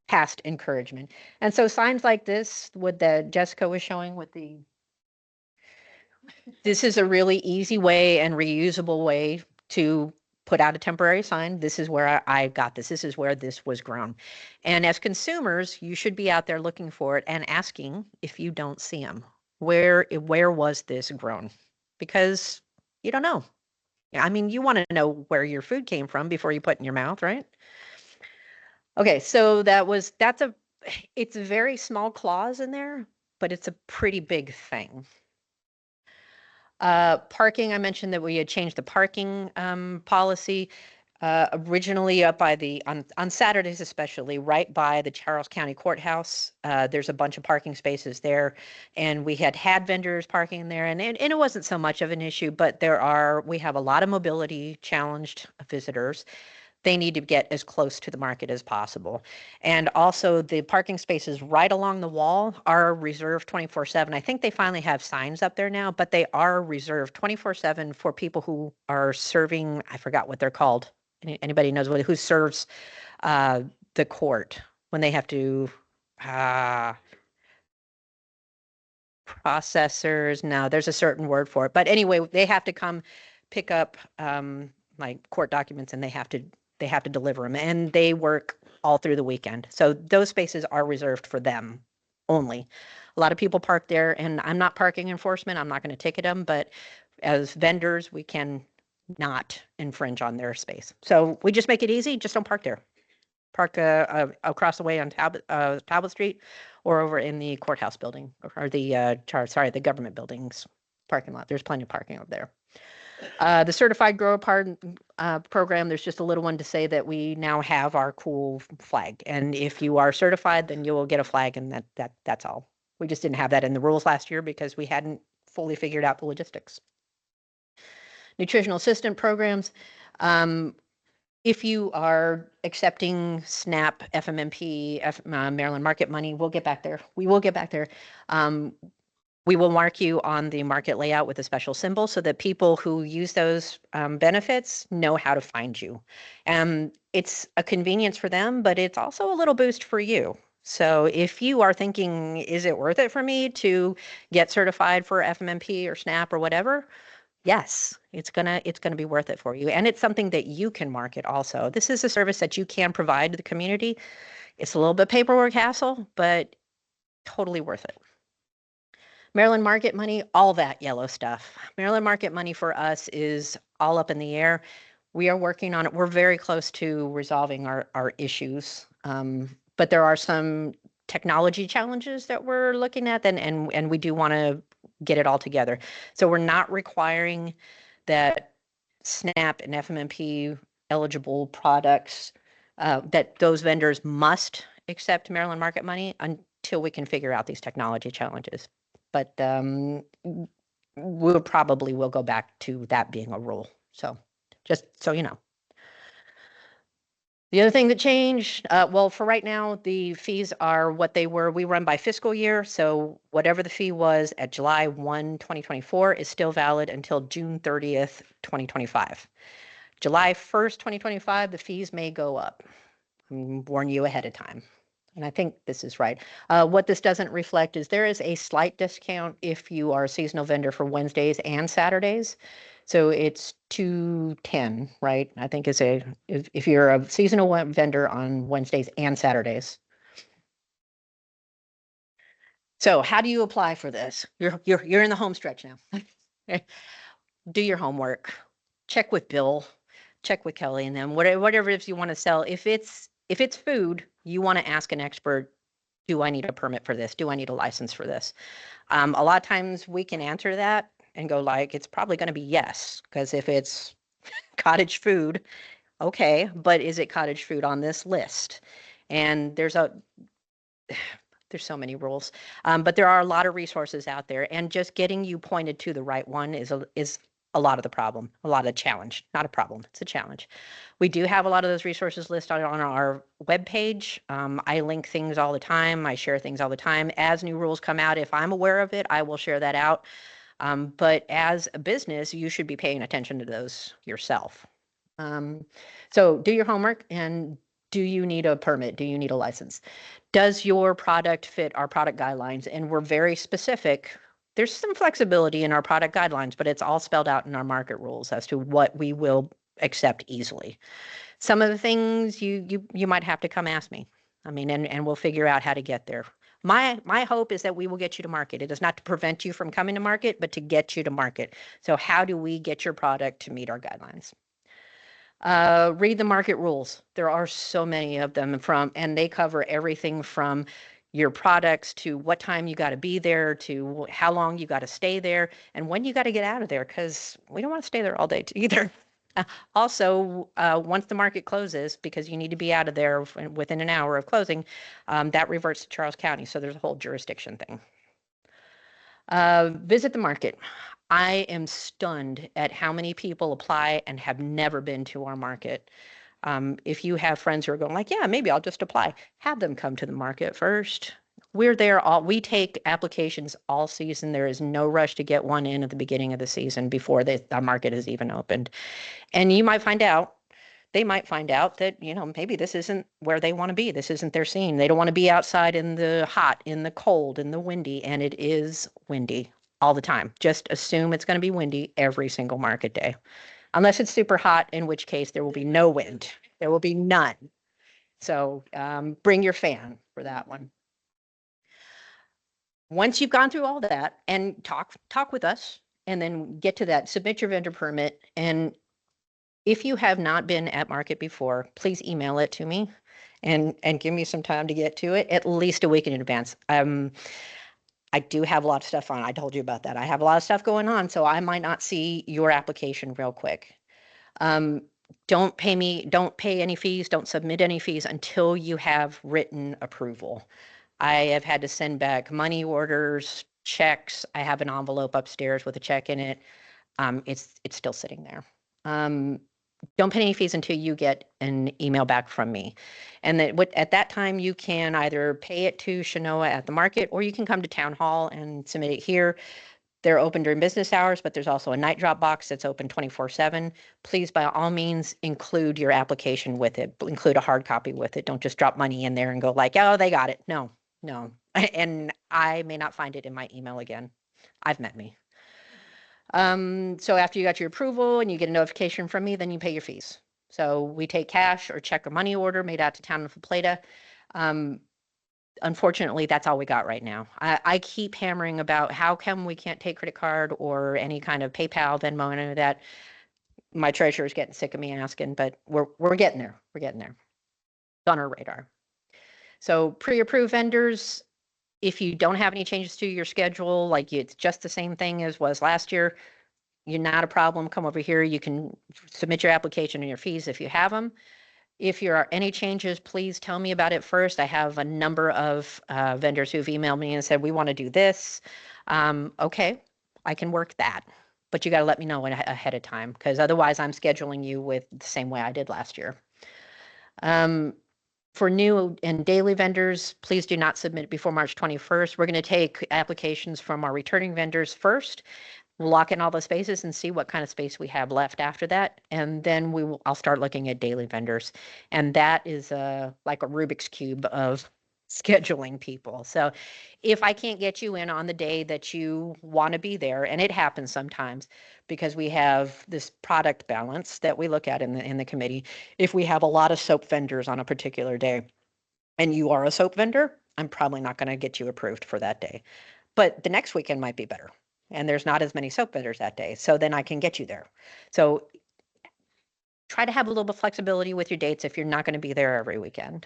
Speaker 1: past encouragement. And so signs like this, what that Jessica was showing with this is a really easy way and reusable way to put out a temporary sign. This is where I got this. This is where this was grown. And as consumers, you should be out there looking for it and asking if you don't see them. Where was this grown? Because you don't know. I mean, you want to know where your food came from before you put it in your mouth, right? Okay, so it's a very small clause in there, but it's a pretty big thing. Parking, I mentioned that we had changed the parking policy. Originally up by on Saturdays especially, right by the Charles County Courthouse, there's a bunch of parking spaces there, and we had vendors parking there, and it wasn't so much of an issue, but we have a lot of mobility challenged visitors. They need to get as close to the market as possible. And also the parking spaces right along the wall are reserved 24/7. I think they finally have signs up there now, but they are reserved 24/7 for people who are serving, I forgot what they're called. Anybody knows who serves the court when they have to processors. No, there's a certain word for it. But anyway, they have to come pick up like court documents, and they have to deliver them, and they work all through the weekend. So those spaces are reserved for them only. A lot of people park there, and I'm not parking enforcement. I'm not going to ticket them, but as vendors, we can not infringe on their space. So we just make it easy. Just don't park there. Park across the way on Talbot Street, or over in the courthouse building, or the government buildings parking lot. There's plenty of parking over there. The certified grower program, there's just a little one to say that we now have our cool flag. And if you are certified, then you will get a flag, and that's all. We just didn't have that in the rules last year because we hadn't fully figured out the logistics. Nutritional assistant programs. If you are accepting SNAP, FMMP, Maryland Market Money, we'll get back there. We will get back there. We will mark you on the market layout with a special symbol so that people who use those benefits know how to find you. It's a convenience for them, but it's also a little boost for you. So if you are thinking, is it worth it for me to get certified for FMMP or SNAP or whatever? Yes, it's gonna be worth it for you. And it's something that you can market also. This is a service that you can provide to the community. It's a little bit paperwork hassle, but totally worth it. Maryland Market Money, all that yellow stuff. Maryland Market Money for us is all up in the air. We are working on it. We're very close to resolving our issues. But there are some technology challenges that we're looking at, and we do want to get it all together. So we're not requiring that SNAP and FMMP eligible products, that those vendors must accept Maryland Market Money until we can figure out these technology challenges. But we'll probably go back to that being a rule. So just so you know. The other thing that changed, well, for right now, the fees are what they were. We run by fiscal year, so whatever the fee was at July 1, 2024 is still valid until June 30th, 2025. July 1st, 2025, the fees may go up. I'm warning you ahead of time. And I think this is right. What this doesn't reflect is there is a slight discount if you are a seasonal vendor for Wednesdays and Saturdays. So it's $210, right? I think if you're a seasonal vendor on Wednesdays and Saturdays. So how do you apply for this? You're in the home stretch now. Do your homework. Check with Bill. Check with Kelly and them. Whatever it is you want to sell. If it's food, you want to ask an expert, do I need a permit for this? Do I need a license for this? A lot of times we can answer that and go like, it's probably going to be yes, because if it's cottage food, okay, but is it cottage food on this list? And there's so many rules, but there are a lot of resources out there, and just getting you pointed to the right one is a lot of the problem, a lot of the challenge. Not a problem, it's a challenge. We do have a lot of those resources listed on our webpage. I link things all the time. I share things all the time. As new rules come out, if I'm aware of it, I will share that out. But as a business, you should be paying attention to those yourself. So do your homework and Do you need a permit? Do you need a license? Does your product fit our product guidelines? And we're very specific. There's some flexibility in our product guidelines, but it's all spelled out in our market rules as to what we will accept easily. Some of the things you might have to come ask me. I mean, and we'll figure out how to get there. My hope is that we will get you to market. It is not to prevent you from coming to market, but to get you to market. So how do we get your product to meet our guidelines? Read the market rules. There are so many of them and they cover everything from your products to what time you got to be there to how long you got to stay there and when you got to get out of there, because we don't want to stay there all day either. Also, once the market closes, because you need to be out of there within an hour of closing, that reverts to Charles County. So there's a whole jurisdiction thing. Visit the market. I am stunned at how many people apply and have never been to our market. If you have friends who are going like, yeah, maybe I'll just apply, have them come to the market first. We're there we take applications all season. There is no rush to get one in at the beginning of the season before the market is even opened. And you might find out, they might find out that, maybe this isn't where they want to be. This isn't their scene. They don't want to be outside in the hot, in the cold, in the windy, and it is windy all the time. Just assume it's going to be windy every single market day, unless it's super hot, in which case there will be no wind. There will be none. So bring your fan for that one. Once you've gone through all that and talk with us and then get to that, submit your vendor permit. And if you have not been at market before, please email it to me and give me some time to get to it, at least a week in advance. I do have a lot of stuff on. I told you about that. I have a lot of stuff going on, so I might not see your application real quick. Don't pay any fees, don't submit any fees until you have written approval. I have had to send back money orders, checks. I have an envelope upstairs with a check in it. It's still sitting there. Don't pay any fees until you get an email back from me. And at that time, you can either pay it to Shanoa at the market, or you can come to town hall and submit it here. They're open during business hours, but there's also a night drop box that's open 24/7. Please, by all means, include your application with it. Include a hard copy with it. Don't just drop money in there and go like, oh, they got it. No. And I may not find it in my email again. I've met me. So after you got your approval and you get a notification from me, then you pay your fees. So we take cash or check or money order made out to town of Plata. Unfortunately, that's all we got right now. I keep hammering about how come we can't take credit card or any kind of PayPal, Venmo, and any of that. My treasurer is getting sick of me asking, but we're getting there. We're getting there. It's on our radar. So pre-approved vendors, if you don't have any changes to your schedule, like it's just the same thing as was last year, you're not a problem. Come over here. You can submit your application and your fees if you have them. If there are any changes, please tell me about it first. I have a number of vendors who've emailed me and said, we want to do this. Okay, I can work that. But you got to let me know ahead of time, because otherwise I'm scheduling you with the same way I did last year. For new and daily vendors, please do not submit before March 21st. We're going to take applications from our returning vendors first. We'll lock in all the spaces and see what kind of space we have left after that. And then I'll start looking at daily vendors. And that is like a Rubik's Cube of scheduling people. So if I can't get you in on the day that you want to be there, and it happens sometimes because we have this product balance that we look at in the committee. If we have a lot of soap vendors on a particular day and you are a soap vendor, I'm probably not going to get you approved for that day. But the next weekend might be better. And there's not as many soap vendors that day. So then I can get you there. So try to have a little bit of flexibility with your dates if you're not going to be there every weekend.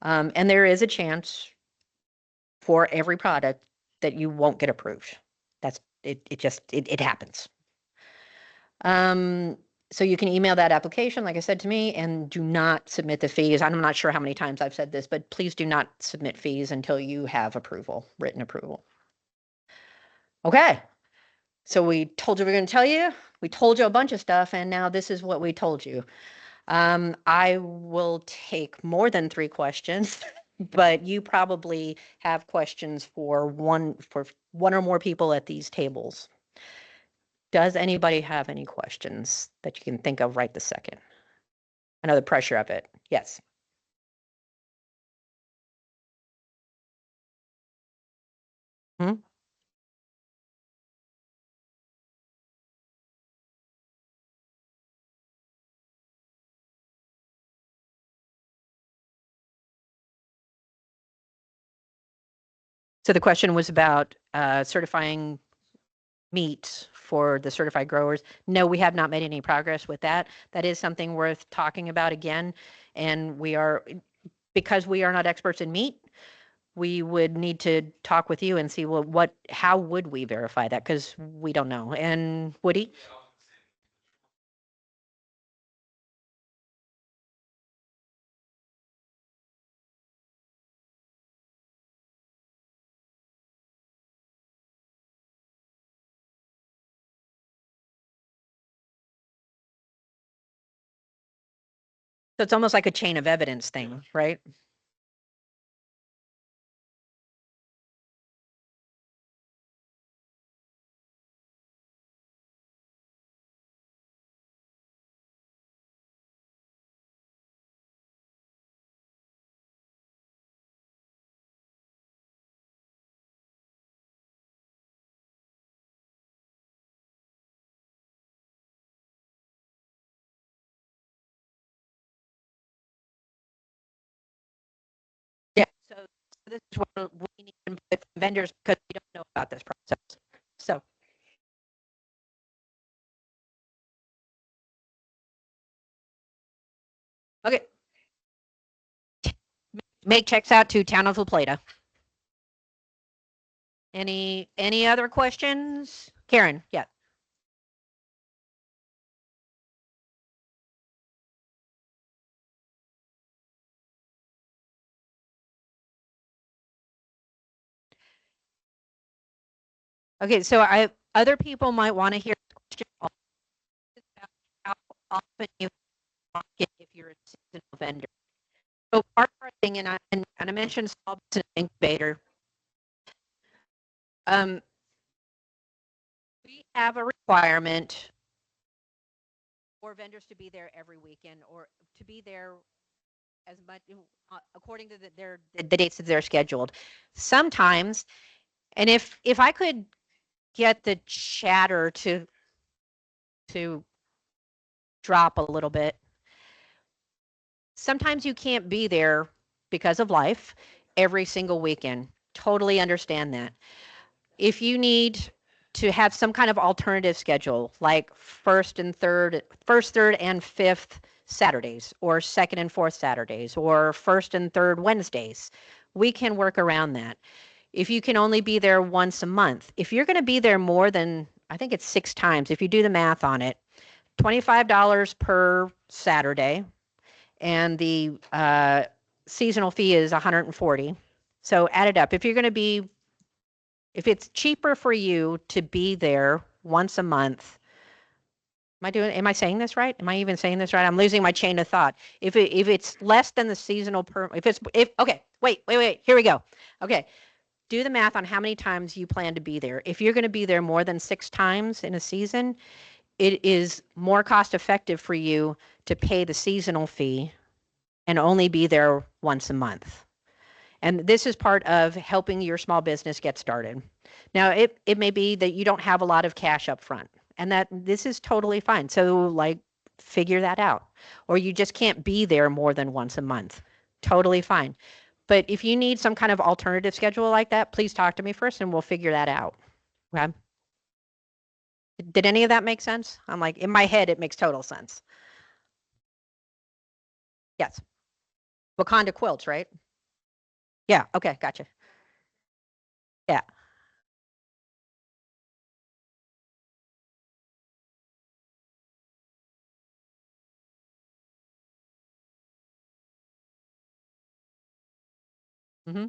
Speaker 1: And there is a chance for every product that you won't get approved. That's it. It happens. So you can email that application, like I said, to me, and do not submit the fees. I'm not sure how many times I've said this, but please do not submit fees until you have approval, written approval. Okay. So we told you we're going to tell you. We told you a bunch of stuff, and now this is what we told you. I will take more than 3 questions, but you probably have questions for one or more people at these tables. Does anybody have any questions that you can think of right this second? I know the pressure of it. Yes. Hmm? So the question was about certifying meat for the certified growers. No, we have not made any progress with that. That is something worth talking about again. And because we are not experts in meat, we would need to talk with you and see, well, how would we verify that? Because we don't know. And Woody? So it's almost like a chain of evidence thing, right? Yeah. So this is what we need input from vendors because we don't know about this process. So. Okay. Make checks out to Town of La Plata. Any other questions? Karen, yeah. Okay, so other people might want to hear this question about how often you market if you're a seasonal vendor. So part of our thing, and I mentioned small business incubator. We have a requirement for vendors to be there every weekend or to be there as much according to the dates that they're scheduled. Sometimes, and if I could get the chatter to drop a little bit. Sometimes you can't be there because of life every single weekend. Totally understand that. If you need to have some kind of alternative schedule, like first, third, and fifth Saturdays, or second and fourth Saturdays, or first and third Wednesdays, we can work around that. If you can only be there once a month, if you're going to be there more than, I think it's 6 times, if you do the math on it, $25 per Saturday, and the seasonal fee is 140. So add it up. If it's cheaper for you to be there once a month, am I saying this right? Am I even saying this right? I'm losing my chain of thought. If it's less than the seasonal okay, wait, here we go. Okay, do the math on how many times you plan to be there. If you're going to be there more than 6 times in a season, it is more cost effective for you to pay the seasonal fee and only be there once a month. And this is part of helping your small business get started. Now, it may be that you don't have a lot of cash up front, and that this is totally fine. So like figure that out. Or you just can't be there more than once a month. Totally fine. But if you need some kind of alternative schedule like that, please talk to me first and we'll figure that out. Okay? Did any of that make sense? I'm like, in my head, it makes total sense. Yes. Wakanda quilts, right? Yeah. Okay. Gotcha. Yeah. Mm-hmm.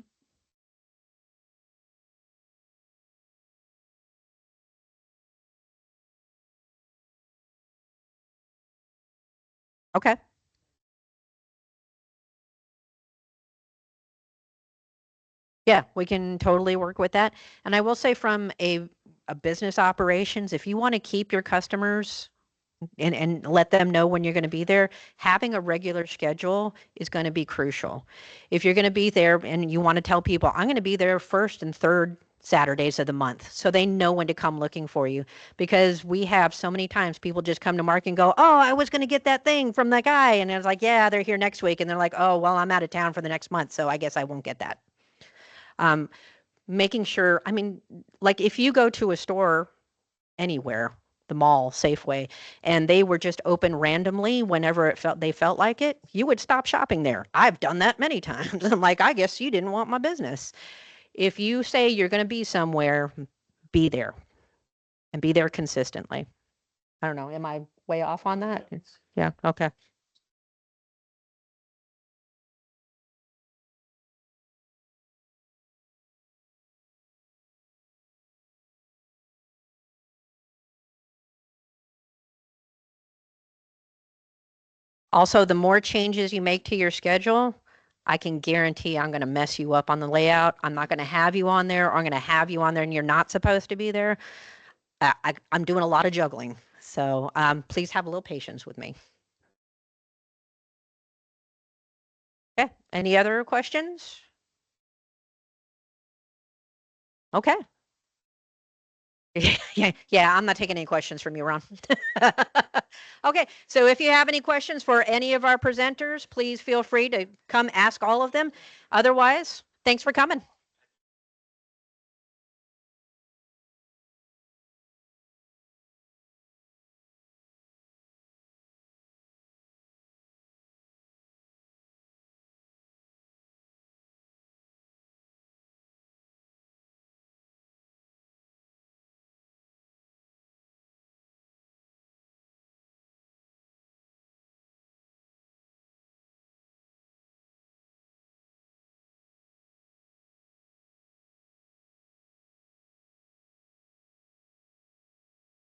Speaker 1: Okay. Yeah, we can totally work with that. And I will say from a business operations, if you want to keep your customers and let them know when you're going to be there. Having a regular schedule is going to be crucial. If you're going to be there and you want to tell people, I'm going to be there first and third Saturdays of the month, so they know when to come looking for you. Because we have so many times people just come to Mark and go, oh, I was going to get that thing from that guy. And I was like, yeah, they're here next week. And they're like, oh, well, I'm out of town for the next month, so I guess I won't get that. Making sure, I mean, like if you go to a store anywhere, the mall, Safeway, and they were just open randomly whenever they felt like it, you would stop shopping there. I've done that many times. I'm like, I guess you didn't want my business. If you say you're going to be somewhere, be there and be there consistently. I don't know. Am I way off on that? Yeah. Okay. Also, the more changes you make to your schedule, I can guarantee I'm going to mess you up on the layout. I'm not going to have you on there, or I'm going to have you on there and you're not supposed to be there. I'm doing a lot of juggling. So please have a little patience with me. Okay. Any other questions? Okay. Yeah, I'm not taking any questions from you, Ron. Okay, so if you have any questions for any of our presenters, please feel free to come ask all of them. Otherwise, thanks for coming.